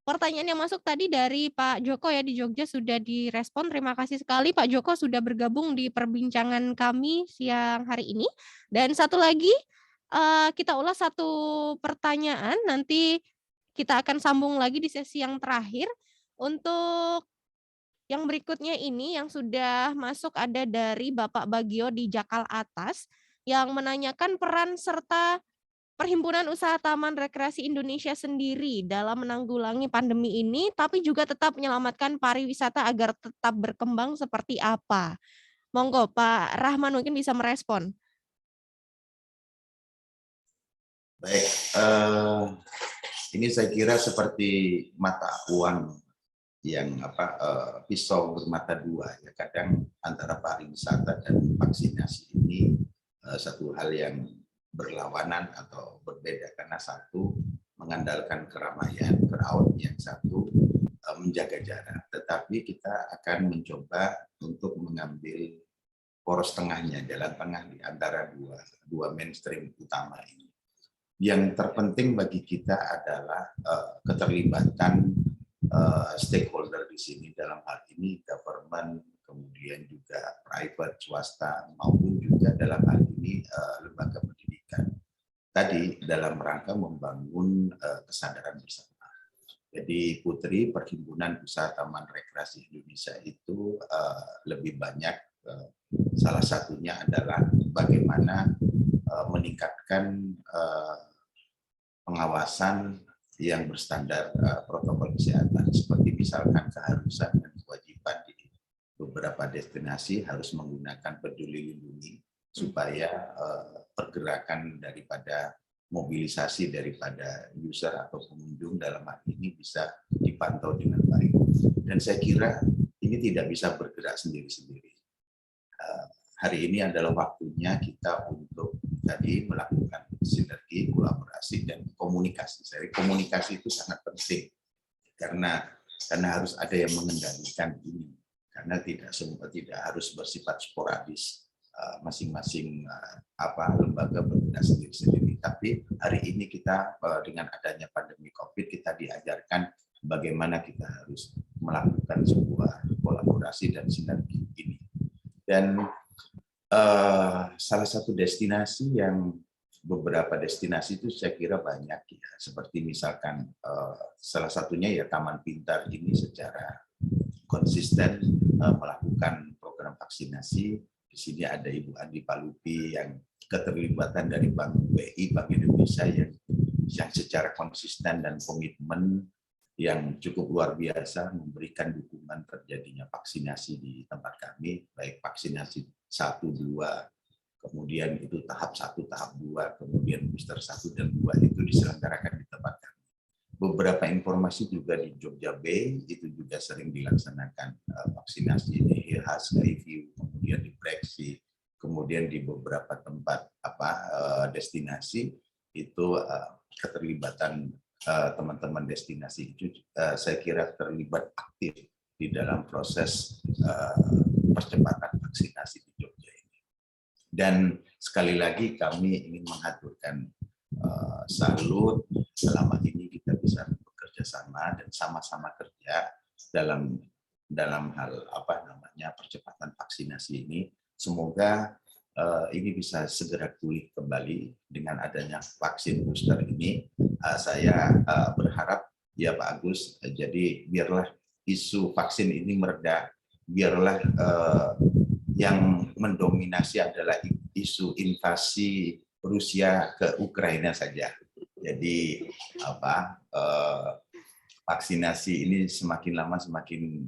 pertanyaan yang masuk tadi dari Pak Joko ya di Jogja sudah direspon. Terima kasih sekali Pak Joko sudah bergabung di perbincangan kami siang hari ini. Dan satu lagi, kita ulas satu pertanyaan, nanti kita akan sambung lagi di sesi yang terakhir. Untuk yang berikutnya ini yang sudah masuk ada dari Bapak Bagio di Jakal Atas yang menanyakan peran serta Perhimpunan Usaha Taman Rekreasi Indonesia sendiri dalam menanggulangi pandemi ini, tapi juga tetap menyelamatkan pariwisata agar tetap berkembang seperti apa? Monggo, Pak Rahman mungkin bisa merespon. Baik, ini saya kira seperti mata uang yang pisau bermata dua ya, kadang antara pariwisata dan vaksinasi ini satu hal yang berlawanan atau berbeda karena satu mengandalkan keramaian, crowd, yang satu menjaga jarak. Tetapi kita akan mencoba untuk mengambil poros tengahnya, jalan tengah di antara dua mainstream utama ini. Yang terpenting bagi kita adalah keterlibatan stakeholder di sini, dalam hal ini government, kemudian juga private, swasta, maupun juga dalam hal ini lembaga pendidikan. Tadi dalam rangka membangun kesadaran bersama. Jadi Putri, Perhimpunan Usaha Taman Rekreasi Indonesia itu lebih banyak, salah satunya adalah bagaimana meningkatkan pengawasan yang berstandar protokol kesehatan, seperti misalkan keharusan dan kewajiban di beberapa destinasi harus menggunakan peduli lindungi supaya pergerakan daripada mobilisasi daripada user atau pengunjung dalam hal ini bisa dipantau dengan baik. Dan saya kira ini tidak bisa bergerak sendiri-sendiri. Hari ini adalah waktunya kita untuk tadi melakukan sinergi, kolaborasi, dan komunikasi. Jadi komunikasi itu sangat penting karena harus ada yang mengendalikan ini, karena tidak harus bersifat sporadis, masing-masing lembaga bergerak sendiri-sendiri. Tapi hari ini kita dengan adanya pandemi COVID kita diajarkan bagaimana kita harus melakukan sebuah kolaborasi dan sinergi ini. Dan salah satu destinasi yang beberapa destinasi itu saya kira banyak ya, seperti misalkan salah satunya ya Taman Pintar ini secara konsisten melakukan program vaksinasi. Di sini ada Ibu Andi Palupi yang keterlibatan dari Bank BI, Bank Indonesia yang secara konsisten dan komitmen yang cukup luar biasa memberikan dukungan terjadinya vaksinasi di tempat kami, baik vaksinasi 1, 2, kemudian itu tahap 1, tahap 2, kemudian booster 1 dan 2 itu diselenggarakan di tempat kami. Beberapa informasi juga di Jogja Bay itu juga sering dilaksanakan vaksinasi di Skyview, kemudian di Breksi, kemudian di beberapa tempat destinasi itu keterlibatan teman-teman destinasi itu saya kira terlibat aktif di dalam proses percepatan vaksinasi di Jogja ini. Dan sekali lagi kami ingin mengaturkan salut selama ini kita bisa bekerja sama dan sama-sama kerja dalam hal percepatan vaksinasi ini. Semoga ini bisa segera pulih kembali dengan adanya vaksin booster ini. Saya berharap ya Pak Agus, jadi biarlah isu vaksin ini mereda, biarlah yang mendominasi adalah isu invasi Rusia ke Ukraina saja. Jadi vaksinasi ini semakin lama semakin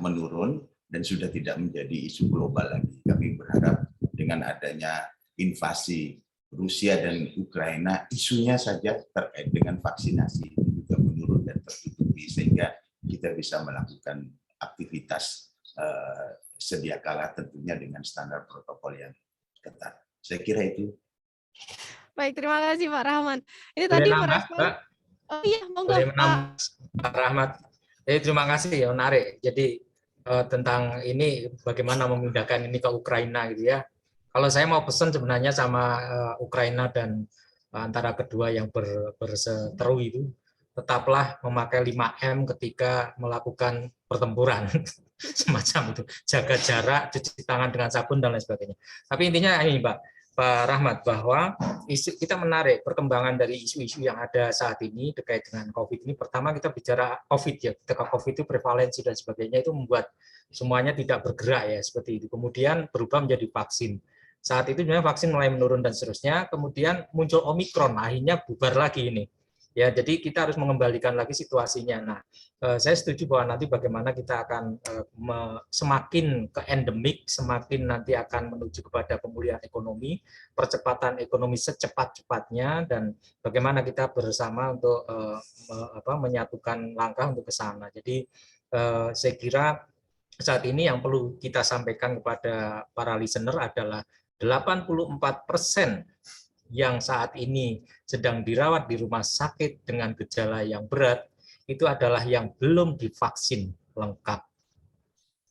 menurun dan sudah tidak menjadi isu global lagi. Kami berharap dengan adanya invasi Rusia dan Ukraina, isunya saja terkait dengan vaksinasi itu juga menurun dan tertutupi sehingga kita bisa melakukan aktivitas sedia kala tentunya dengan standar protokol yang ketat. Saya kira itu. Baik, terima kasih Pak Rahmat. Ini Boleh tadi nambah, merespon. Mbak? Oh iya, monggo Boleh Pak. menambah, Pak Rahmat. Terima kasih ya, menarik. Jadi tentang ini bagaimana memindahkan ini ke Ukraina gitu ya. Kalau saya mau pesan sebenarnya sama Ukraina dan antara kedua yang berseteru itu, tetaplah memakai 5M ketika melakukan pertempuran. Semacam itu. Jaga jarak, cuci tangan dengan sabun, dan lain sebagainya. Tapi intinya ini Pak Rahmat, bahwa kita menarik perkembangan dari isu-isu yang ada saat ini terkait dengan COVID ini. Pertama kita bicara COVID ya, ketika COVID itu prevalensi dan sebagainya itu membuat semuanya tidak bergerak ya seperti itu. Kemudian berubah menjadi vaksin. Saat itu sebenarnya vaksin mulai menurun dan seterusnya. Kemudian muncul Omikron, akhirnya bubar lagi ini. Ya, jadi kita harus mengembalikan lagi situasinya. Nah, saya setuju bahwa nanti bagaimana kita akan semakin ke endemik, semakin nanti akan menuju kepada pemulihan ekonomi, percepatan ekonomi secepat-cepatnya, dan bagaimana kita bersama untuk menyatukan langkah untuk ke sana. Jadi saya kira saat ini yang perlu kita sampaikan kepada para listener adalah 84% yang saat ini sedang dirawat di rumah sakit dengan gejala yang berat, itu adalah yang belum divaksin lengkap.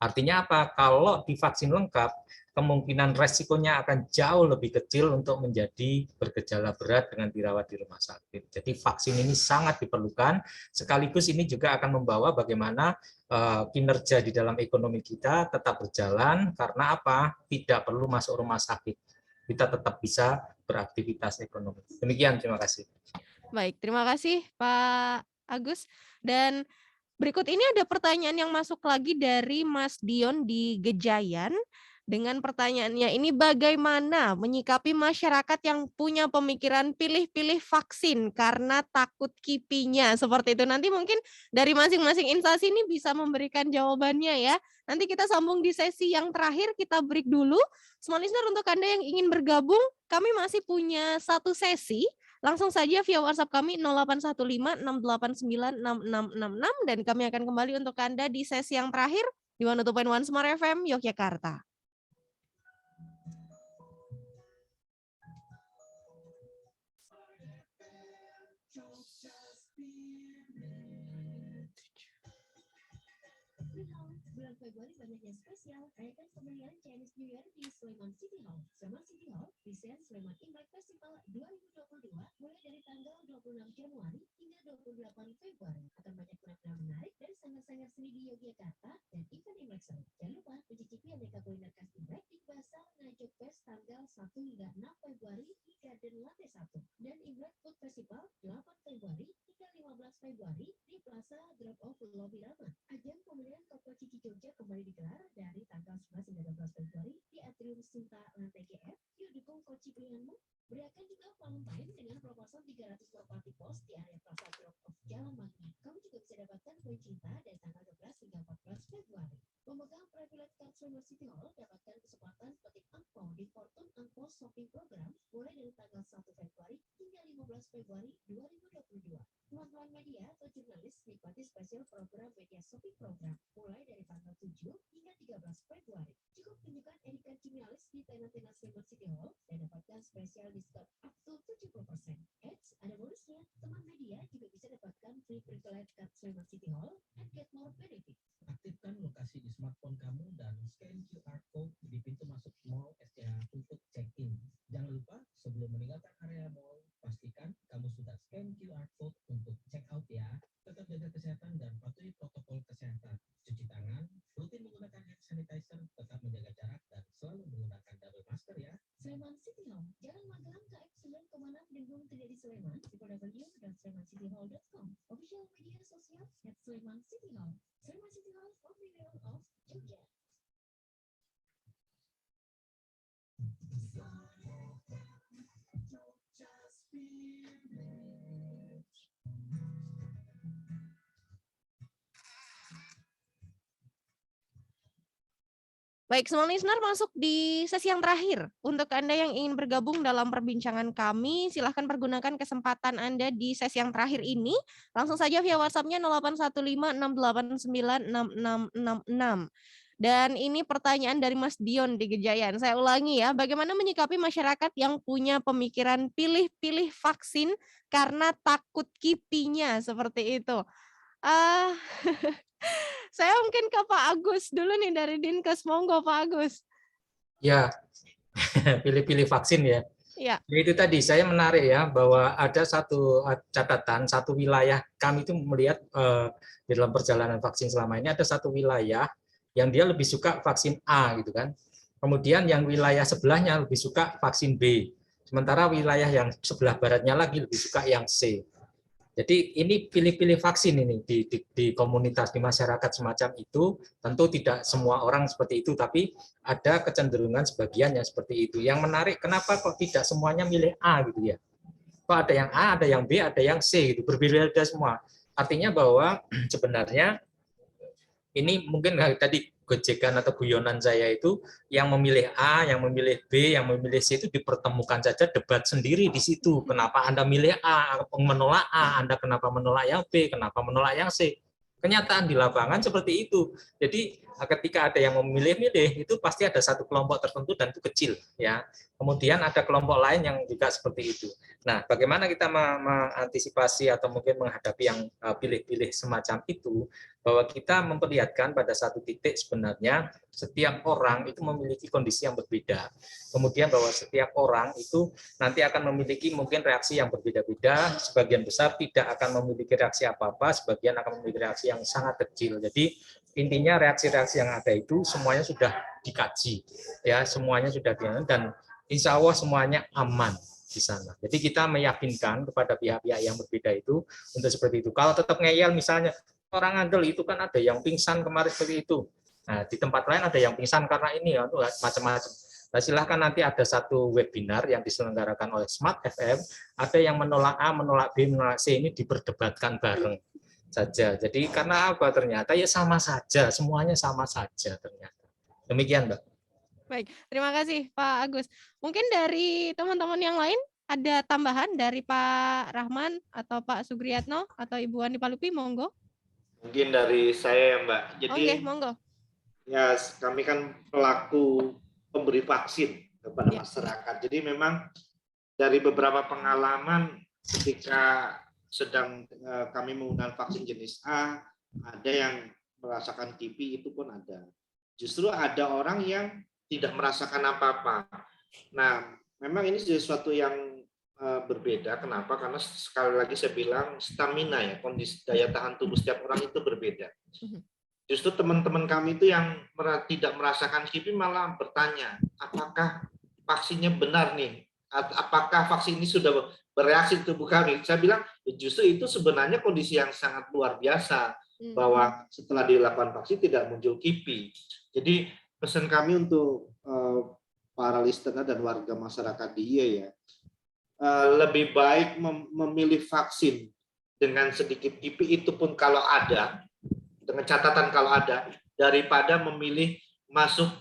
Artinya apa? Kalau divaksin lengkap, kemungkinan resikonya akan jauh lebih kecil untuk menjadi bergejala berat dengan dirawat di rumah sakit. Jadi vaksin ini sangat diperlukan, sekaligus ini juga akan membawa bagaimana kinerja di dalam ekonomi kita tetap berjalan, karena apa? Tidak perlu masuk rumah sakit. Kita tetap bisa beraktivitas ekonomi. Demikian, terima kasih. Baik, terima kasih Pak Agus. Dan berikut ini ada pertanyaan yang masuk lagi dari Mas Dion di Gejayan. Dengan pertanyaannya ini, bagaimana menyikapi masyarakat yang punya pemikiran pilih-pilih vaksin karena takut kipinya? Seperti itu. Nanti mungkin dari masing-masing instansi ini bisa memberikan jawabannya ya. Nanti kita sambung di sesi yang terakhir, kita break dulu. Small listener, untuk Anda yang ingin bergabung, kami masih punya satu sesi. Langsung saja via WhatsApp kami 081568966666 dan kami akan kembali untuk Anda di sesi yang terakhir di 102.1 Smart FM Yogyakarta. Bulan Februari banyak yang spesial, rayakan kemeriahan Chinese New Year di Sleman City Hall. Sleman City Hall, desain Sleman Imlek Festival 2022 mulai dari tanggal 26 Januari hingga 28 Februari. Akan banyak penampilan menarik dari sanggar-sanggar seni di Yogyakarta dan event Imlek seru. Jangan lupa mencicipi aneka kuliner khas Imlek di Pasar Ngajak Fest tanggal 1 hingga 6 Februari di Garden Lantai 1 dan Imlek Food Festival 8 Februari hingga 15 Februari di Plaza Drop Off Lobby Rama. Ajang pemilihan Toko Cici Jogja kembali digelar dari tanggal 11 hingga 12 Februari di Atrium Sinta Lantai GF. Yuk dukung Koci pilihanmu. Beriakan juga Valentine dengan proposal 300 buah party post di area Plaza Drop Off Jalan Mangga. Kamu juga bisa dapatkan kue cinta dari tanggal 12 hingga 14 Februari. Pemegang privilege card Sleman City Hall dapatkan kesempatan petik angpau di Fortune Angpau Shop Februari 2022. Teman-teman media atau jurnalis nikmati spesial program Media Shopping Program mulai dari tanggal 7 hingga 13 Februari. Cukup tunjukkan edikan jurnalis di tenan-tenan Sleman City Hall dan dapatkan spesial diskon up to 70%. Eits, ada bonusnya. Teman media juga bisa dapatkan free privilege card Sleman City Hall and get more benefits. Aktifkan lokasi di smartphone kamu dan scan QR code di pintu masuk mall SCH untuk check-in. Jangan lupa sebelum meninggalkan area mall, pastikan kamu sudah scan QR code untuk check out ya. Tetap jaga kesehatan dan patuhi protokol kesehatan. Cuci tangan, rutin menggunakan hand sanitizer, tetap menjaga jarak dan selalu menggunakan double masker ya. Sleman City Hall, Jalan Magelang KM 9,6 Denggung Kediri Sleman, www.slemancityhall.com. Official media sosial @Sleman City Hall. Sleman City Hall, Pavilion of Jogja. Baik, semua listener masuk di sesi yang terakhir. Untuk Anda yang ingin bergabung dalam perbincangan kami, silahkan pergunakan kesempatan Anda di sesi yang terakhir ini. Langsung saja via WhatsApp-nya 081568966666. Dan ini pertanyaan dari Mas Dion di Gejayan. Saya ulangi ya, bagaimana menyikapi masyarakat yang punya pemikiran pilih-pilih vaksin karena takut kipinya seperti itu? Saya mungkin ke Pak Agus dulu nih dari Dinkes. Monggo Pak Agus. Ya, pilih-pilih vaksin ya. Ya. Itu tadi saya menarik ya bahwa ada satu catatan, satu wilayah kami itu melihat di dalam perjalanan vaksin selama ini ada satu wilayah yang dia lebih suka vaksin A gitu kan. Kemudian yang wilayah sebelahnya lebih suka vaksin B. Sementara wilayah yang sebelah baratnya lagi lebih suka yang C. Jadi ini pilih-pilih vaksin ini di komunitas, di masyarakat semacam itu. Tentu tidak semua orang seperti itu, tapi ada kecenderungan sebagian yang seperti itu. Yang menarik, kenapa kok tidak semuanya milih A gitu ya? Kok ada yang A, ada yang B, ada yang C gitu, berbeda-beda semua. Artinya bahwa sebenarnya ini mungkin tadi gojekan atau guyonan saya itu yang memilih A, yang memilih B, yang memilih C itu dipertemukan saja, debat sendiri di situ. Kenapa Anda milih A, menolak A, Anda kenapa menolak yang B, kenapa menolak yang C. Kenyataan di lapangan seperti itu. Jadi ketika ada yang memilih-milih itu pasti ada satu kelompok tertentu dan itu kecil ya. Kemudian ada kelompok lain yang juga seperti itu. Nah, bagaimana kita mengantisipasi atau mungkin menghadapi yang pilih-pilih semacam itu, bahwa kita memperlihatkan pada satu titik sebenarnya setiap orang itu memiliki kondisi yang berbeda. Kemudian bahwa setiap orang itu nanti akan memiliki mungkin reaksi yang berbeda-beda, sebagian besar tidak akan memiliki reaksi apa-apa, sebagian akan memiliki reaksi yang sangat kecil. Jadi intinya reaksi-reaksi yang ada itu semuanya sudah dikaji, ya semuanya sudah dianan dan insya Allah semuanya aman di sana. Jadi kita meyakinkan kepada pihak-pihak yang berbeda itu untuk seperti itu. Kalau tetap ngeyel misalnya orang ngandel itu kan ada yang pingsan kemarin seperti itu. Nah, di tempat lain ada yang pingsan karena ini ya, macam-macam. Nah, silahkan nanti ada satu webinar yang diselenggarakan oleh Smart FM, ada yang menolak A, menolak B, menolak C, ini diperdebatkan bareng saja. Jadi karena apa ternyata ya sama saja, semuanya sama saja ternyata. Demikian, Mbak. Baik, terima kasih Pak Agus. Mungkin dari teman-teman yang lain ada tambahan dari Pak Rahman atau Pak Sugriyatno atau Ibu Andi Palupi, monggo. Mungkin dari saya ya Mbak. Jadi monggo. Ya, kami kan pelaku pemberi vaksin kepada masyarakat. Jadi memang dari beberapa pengalaman ketika sedang kami menggunakan vaksin jenis A, ada yang merasakan kipi itu pun ada. Justru ada orang yang tidak merasakan apa-apa. Nah, memang ini sesuatu yang berbeda. Kenapa? Karena sekali lagi saya bilang stamina ya, kondisi daya tahan tubuh setiap orang itu berbeda. Justru teman-teman kami itu yang tidak merasakan kipi malah bertanya, apakah vaksinnya benar nih? Apakah vaksin ini sudah bereaksi di tubuh kami? Saya bilang justru itu sebenarnya kondisi yang sangat luar biasa bahwa setelah dilakukan vaksin tidak muncul kipi. Jadi pesan kami untuk para listener dan warga masyarakat DIY ya, lebih baik memilih vaksin dengan sedikit kipi itu pun kalau ada, dengan catatan kalau ada, daripada memilih masuk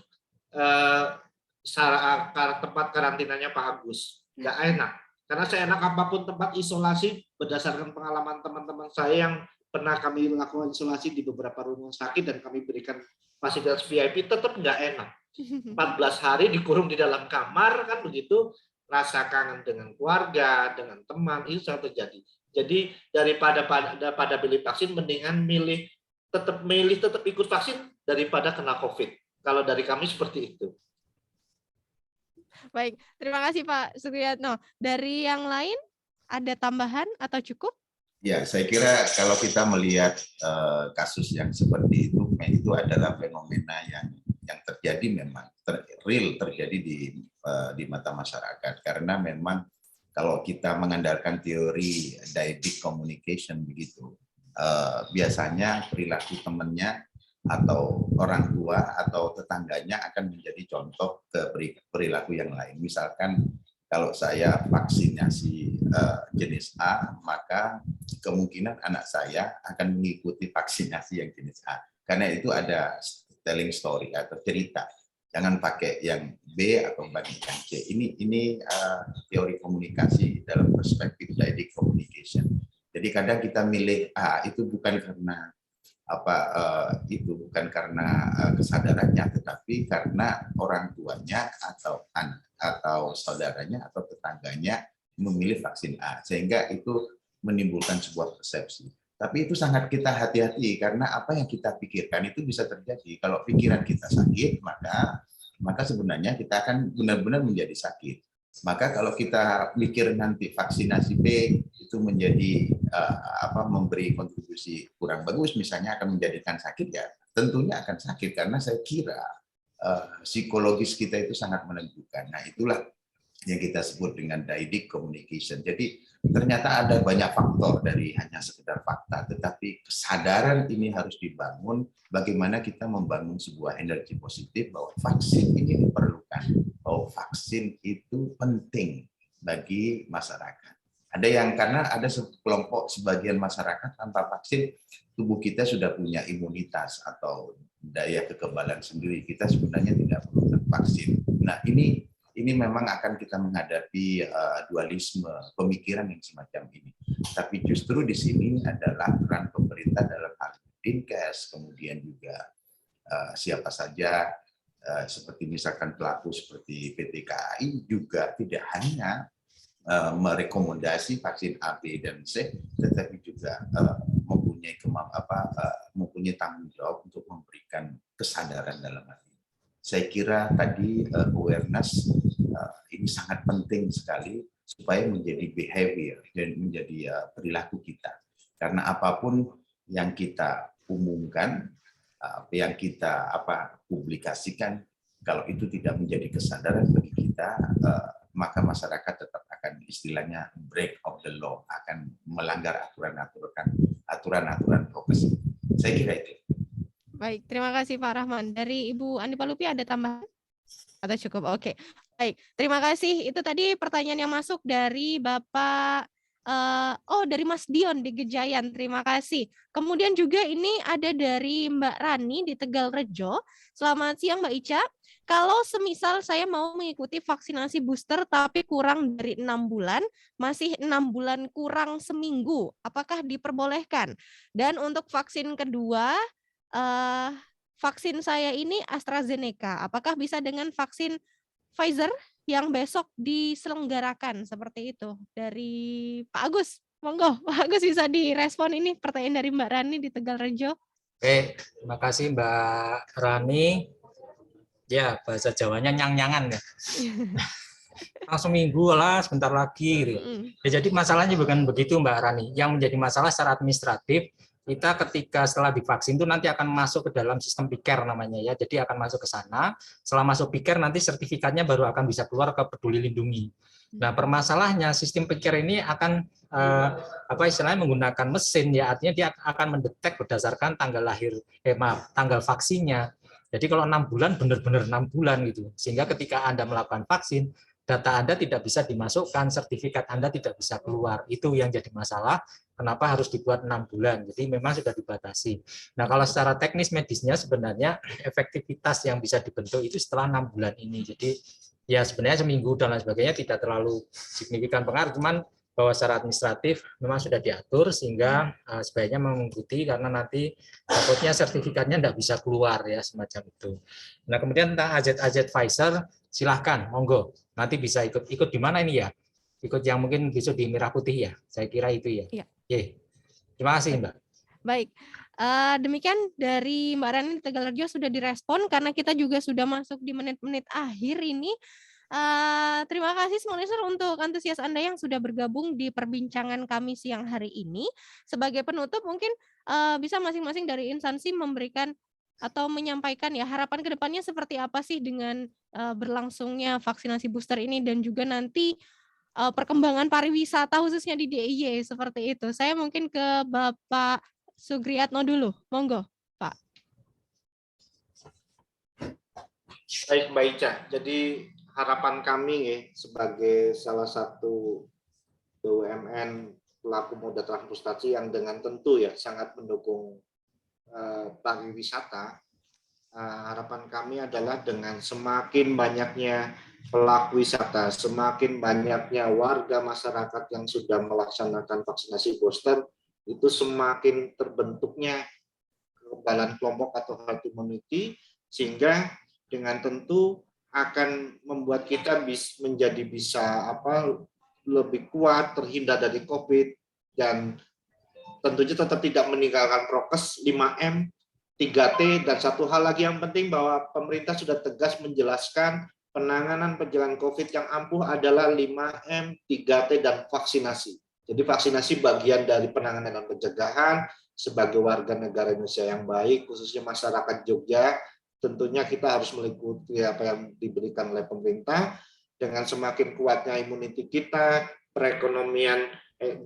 tempat karantinanya Pak Agus. Nggak enak. Karena seenak apapun tempat isolasi, berdasarkan pengalaman teman-teman saya yang pernah kami lakukan isolasi di beberapa rumah sakit dan kami berikan fasilitas VIP, tetap nggak enak. 14 hari dikurung di dalam kamar, kan begitu, rasa kangen dengan keluarga, dengan teman, itu selalu terjadi. Jadi daripada beli vaksin, mendingan tetap ikut vaksin daripada kena COVID. Kalau dari kami seperti itu. Baik, terima kasih Pak Sukriyatno. Dari yang lain ada tambahan atau cukup? Ya, saya kira kalau kita melihat kasus yang seperti itu adalah fenomena yang terjadi memang real terjadi di mata masyarakat, karena memang kalau kita mengandalkan teori dyadic communication begitu, biasanya perilaku temannya atau orang tua atau tetangganya akan menjadi contoh ke perilaku yang lain. Misalkan kalau saya vaksinasi jenis A, maka kemungkinan anak saya akan mengikuti vaksinasi yang jenis A. Karena itu ada telling story atau cerita. Jangan pakai yang B atau bagi yang C. Ini teori komunikasi dalam perspektif dyadic communication. Jadi kadang kita milih A itu bukan karena bukan karena kesadarannya, tetapi karena orang tuanya atau saudaranya atau tetangganya memilih vaksin A, sehingga itu menimbulkan sebuah persepsi. Tapi itu sangat kita hati-hati, karena apa yang kita pikirkan itu bisa terjadi. Kalau pikiran kita sakit, maka sebenarnya kita akan benar-benar menjadi sakit. Maka kalau kita mikir nanti vaksinasi B itu menjadi memberi kontribusi kurang bagus, misalnya akan menjadikan sakit, ya tentunya akan sakit, karena saya kira psikologis kita itu sangat menentukan. Nah, itulah yang kita sebut dengan dyadic communication. Jadi ternyata ada banyak faktor dari hanya sekedar fakta, tetapi kesadaran ini harus dibangun. Bagaimana kita membangun sebuah energi positif bahwa vaksin ini diperlukan, bahwa vaksin itu penting bagi masyarakat. Ada yang karena ada kelompok sebagian masyarakat tanpa vaksin, tubuh kita sudah punya imunitas atau daya kekebalan sendiri. Kita sebenarnya tidak perlu vaksin. Nah, ini memang akan kita menghadapi dualisme pemikiran yang semacam ini. Tapi justru di sini adalah peran pemerintah dalam hal Dinkes, kemudian juga siapa saja seperti misalkan pelaku seperti PT KAI juga tidak hanya merekomendasi vaksin A, B, dan C, tetapi juga mempunyai tanggung jawab untuk memberikan kesadaran dalam hal ini. Saya kira tadi awareness ini sangat penting sekali supaya menjadi behavior dan menjadi perilaku kita. Karena apapun yang kita umumkan, yang kita publikasikan, kalau itu tidak menjadi kesadaran bagi kita, maka masyarakat tetap akan istilahnya break of the law, akan melanggar aturan-aturan prokes. Saya kira itu. Baik, terima kasih Pak Rahman. Dari Ibu Andi Palupi ada tambahan? Atau cukup? Oke. Baik, terima kasih. Itu tadi pertanyaan yang masuk dari Bapak dari Mas Dion di Gejayan. Terima kasih. Kemudian juga ini ada dari Mbak Rani di Tegalrejo. Selamat siang Mbak Ica. Kalau semisal saya mau mengikuti vaksinasi booster tapi kurang dari 6 bulan, masih 6 bulan kurang seminggu, apakah diperbolehkan? Dan untuk vaksin kedua, vaksin saya ini AstraZeneca. Apakah bisa dengan vaksin Pfizer yang besok diselenggarakan seperti itu? Dari Pak Agus, monggo Pak Agus bisa direspon ini pertanyaan dari Mbak Rani di Tegalrejo. Oke, terima kasih Mbak Rani. Ya, bahasa Jawanya nyang-nyangan ya. Langsung minggu lah, sebentar lagi. Gitu. Ya, jadi masalahnya bukan begitu Mbak Rani. Yang menjadi masalah secara administratif, kita ketika setelah divaksin itu nanti akan masuk ke dalam sistem PICARE namanya ya. Jadi akan masuk ke sana. Setelah masuk PICARE nanti sertifikatnya baru akan bisa keluar ke Peduli Lindungi. Nah, permasalahannya sistem PICARE ini akan istilahnya menggunakan mesin ya, artinya dia akan mendetek berdasarkan tanggal tanggal vaksinnya. Jadi kalau 6 bulan benar-benar 6 bulan gitu. Sehingga ketika Anda melakukan vaksin, data Anda tidak bisa dimasukkan, sertifikat Anda tidak bisa keluar. Itu yang jadi masalah, kenapa harus dibuat 6 bulan. Jadi memang sudah dibatasi. Nah, kalau secara teknis medisnya sebenarnya efektivitas yang bisa dibentuk itu setelah 6 bulan ini. Jadi ya sebenarnya seminggu dan lain sebagainya tidak terlalu signifikan pengaruh, cuman bahwa secara administratif memang sudah diatur sehingga sebaiknya mengikuti karena nanti takutnya sertifikatnya tidak bisa keluar ya semacam itu. Nah kemudian tentang AZ Pfizer silahkan monggo nanti bisa ikut di mana ini ya, ikut yang mungkin besok di Merah Putih ya, saya kira itu ya. Iya. Terima kasih Mbak. Baik, demikian dari Mbak Rani di Tegalrejo sudah direspon karena kita juga sudah masuk di menit-menit akhir ini. Terima kasih semua listener untuk antusias Anda yang sudah bergabung di perbincangan kami siang hari ini. Sebagai penutup mungkin bisa masing-masing dari instansi memberikan atau menyampaikan ya harapan ke depannya seperti apa sih dengan berlangsungnya vaksinasi booster ini dan juga nanti perkembangan pariwisata khususnya di DIY seperti itu. Saya mungkin ke Bapak Sugriatno dulu, monggo Pak. Baik Mbak Ica, jadi harapan kami ya, sebagai salah satu BUMN pelaku moda transportasi yang dengan tentu ya sangat mendukung pariwisata, harapan kami adalah dengan semakin banyaknya pelaku wisata, semakin banyaknya warga masyarakat yang sudah melaksanakan vaksinasi booster, itu semakin terbentuknya kekebalan kelompok atau herd immunity, sehingga dengan tentu akan membuat kita menjadi bisa lebih kuat, terhindar dari COVID, dan tentunya tetap tidak meninggalkan prokes 5M, 3T, dan satu hal lagi yang penting bahwa pemerintah sudah tegas menjelaskan penanganan pencegahan COVID yang ampuh adalah 5M, 3T, dan vaksinasi. Jadi vaksinasi bagian dari penanganan dan pencegahan. Sebagai warga negara Indonesia yang baik, khususnya masyarakat Jogja, tentunya kita harus mengikuti apa yang diberikan oleh pemerintah. Dengan semakin kuatnya imuniti kita, perekonomian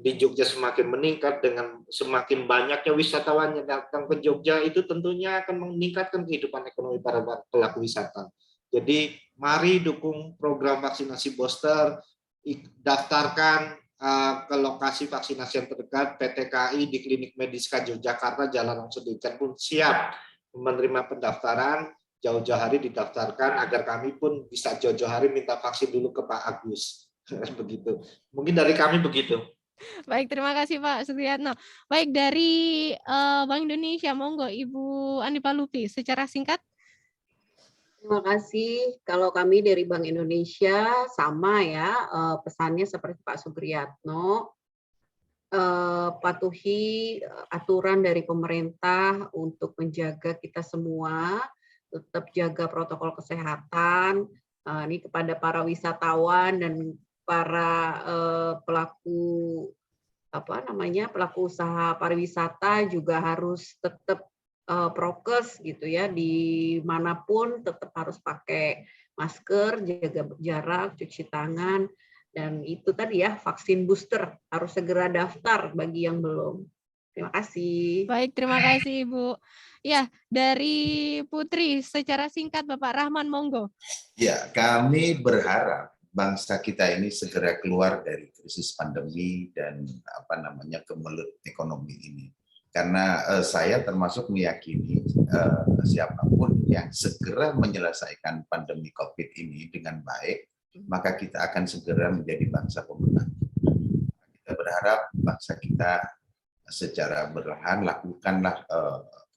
di Jogja semakin meningkat, dengan semakin banyaknya wisatawan yang datang ke Jogja, itu tentunya akan meningkatkan kehidupan ekonomi para pelaku wisata. Jadi mari dukung program vaksinasi booster, daftarkan ke lokasi vaksinasi yang terdekat, PT KAI di Klinik Mediska Yogyakarta, Jalan Sudirman pun siap menerima pendaftaran. Jauh-jauh hari didaftarkan agar kami pun bisa jauh-jauh hari minta vaksin dulu ke Pak Agus. Begitu. Mungkin dari kami begitu. Baik, terima kasih Pak Sugriatno. Baik, dari Bank Indonesia, monggo Ibu Andi Palupi, secara singkat. Terima kasih. Kalau kami dari Bank Indonesia sama ya, pesannya seperti Pak Sugriatno, patuhi aturan dari pemerintah untuk menjaga kita semua, tetap jaga protokol kesehatan. Ini kepada para wisatawan dan para pelaku pelaku usaha pariwisata juga harus tetap prokes gitu ya, dimanapun tetap harus pakai masker, jaga jarak, cuci tangan, dan itu tadi ya vaksin booster harus segera daftar bagi yang belum. Terima kasih. Baik, terima kasih Ibu. Ya, dari Putri, secara singkat Bapak Rahman, monggo. Ya, kami berharap bangsa kita ini segera keluar dari krisis pandemi dan kemelut ekonomi ini. Karena saya termasuk meyakini siapapun yang segera menyelesaikan pandemi COVID ini dengan baik, maka kita akan segera menjadi bangsa pemenang. Kita berharap bangsa kita secara berlahan lakukanlah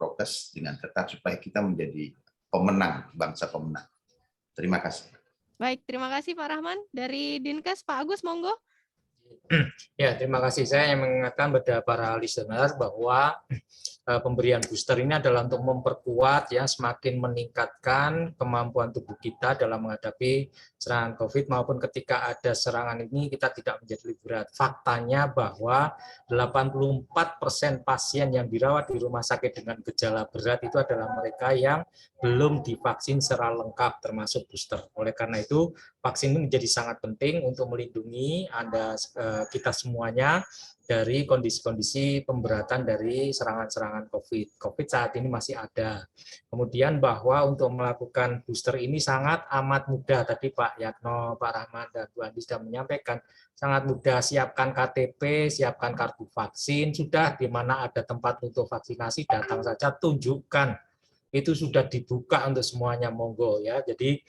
prokes dengan ketat supaya kita menjadi pemenang, bangsa pemenang. Terima kasih. Baik, terima kasih Pak Rahman. Dari Dinkes, Pak Agus, monggo. Ya, terima kasih. Saya yang mengingatkan kepada para listener bahwa pemberian booster ini adalah untuk memperkuat ya, semakin meningkatkan kemampuan tubuh kita dalam menghadapi serangan COVID, maupun ketika ada serangan ini kita tidak menjadi lebih berat. Faktanya bahwa 84% pasien yang dirawat di rumah sakit dengan gejala berat itu adalah mereka yang belum divaksin secara lengkap termasuk booster. Oleh karena itu, vaksin ini menjadi sangat penting untuk melindungi kita semuanya dari kondisi-kondisi pemberatan dari serangan-serangan COVID. COVID saat ini masih ada. Kemudian bahwa untuk melakukan booster ini sangat amat mudah. Tadi Pak Yatno, Pak Rahman, dan Bu Andi sudah menyampaikan, sangat mudah. Siapkan KTP, siapkan kartu vaksin, sudah di mana ada tempat untuk vaksinasi, datang saja, tunjukkan. Itu sudah dibuka untuk semuanya, monggo ya. Jadi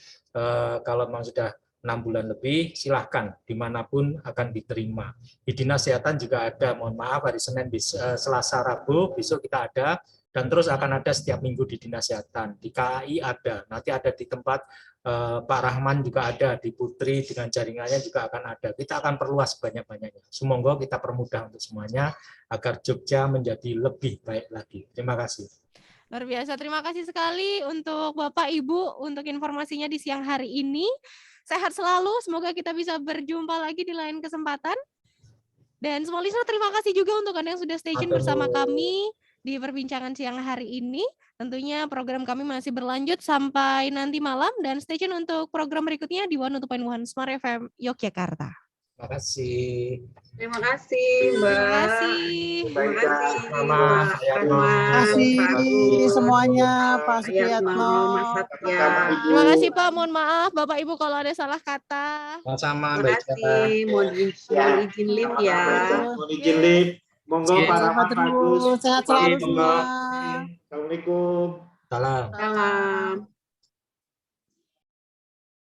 kalau memang sudah 6 bulan lebih, silahkan dimanapun akan diterima. Di Dinas Kesehatan juga ada, mohon maaf, hari Senin, Selasa, Rabu, besok kita ada, dan terus akan ada setiap minggu di Dinas Kesehatan. Di KAI ada, nanti ada di tempat Pak Rahman juga ada, di Putri dengan jaringannya juga akan ada. Kita akan perluas banyak-banyaknya. Semoga kita permudah untuk semuanya, agar Jogja menjadi lebih baik lagi. Terima kasih. Luar biasa, terima kasih sekali untuk Bapak Ibu untuk informasinya di siang hari ini. Sehat selalu, semoga kita bisa berjumpa lagi di lain kesempatan. Dan semua listener, terima kasih juga untuk Anda yang sudah stay tune bersama kami di perbincangan siang hari ini. Tentunya program kami masih berlanjut sampai nanti malam, dan stay tune untuk program berikutnya di 102.1 Smart FM Yogyakarta. Terima kasih. Terima kasih, Mbak. Terima kasih. Terima kasih, Mama, Pak Yatno. Rahman, Terima kasih Pak Agus, semuanya, Pak Pak Yatno, Supriyatno. Mas Satya. Terima kasih Pak, mohon maaf Bapak Ibu kalau ada salah kata. Sama-sama, Terima baik. kasih. Mohon izin live ya. Mohon izin live. Monggo Yes. Pak Sehat Rahmat terus, Bagus. sehat selalu Monggo. semua. Assalamualaikum. Salam. Salam.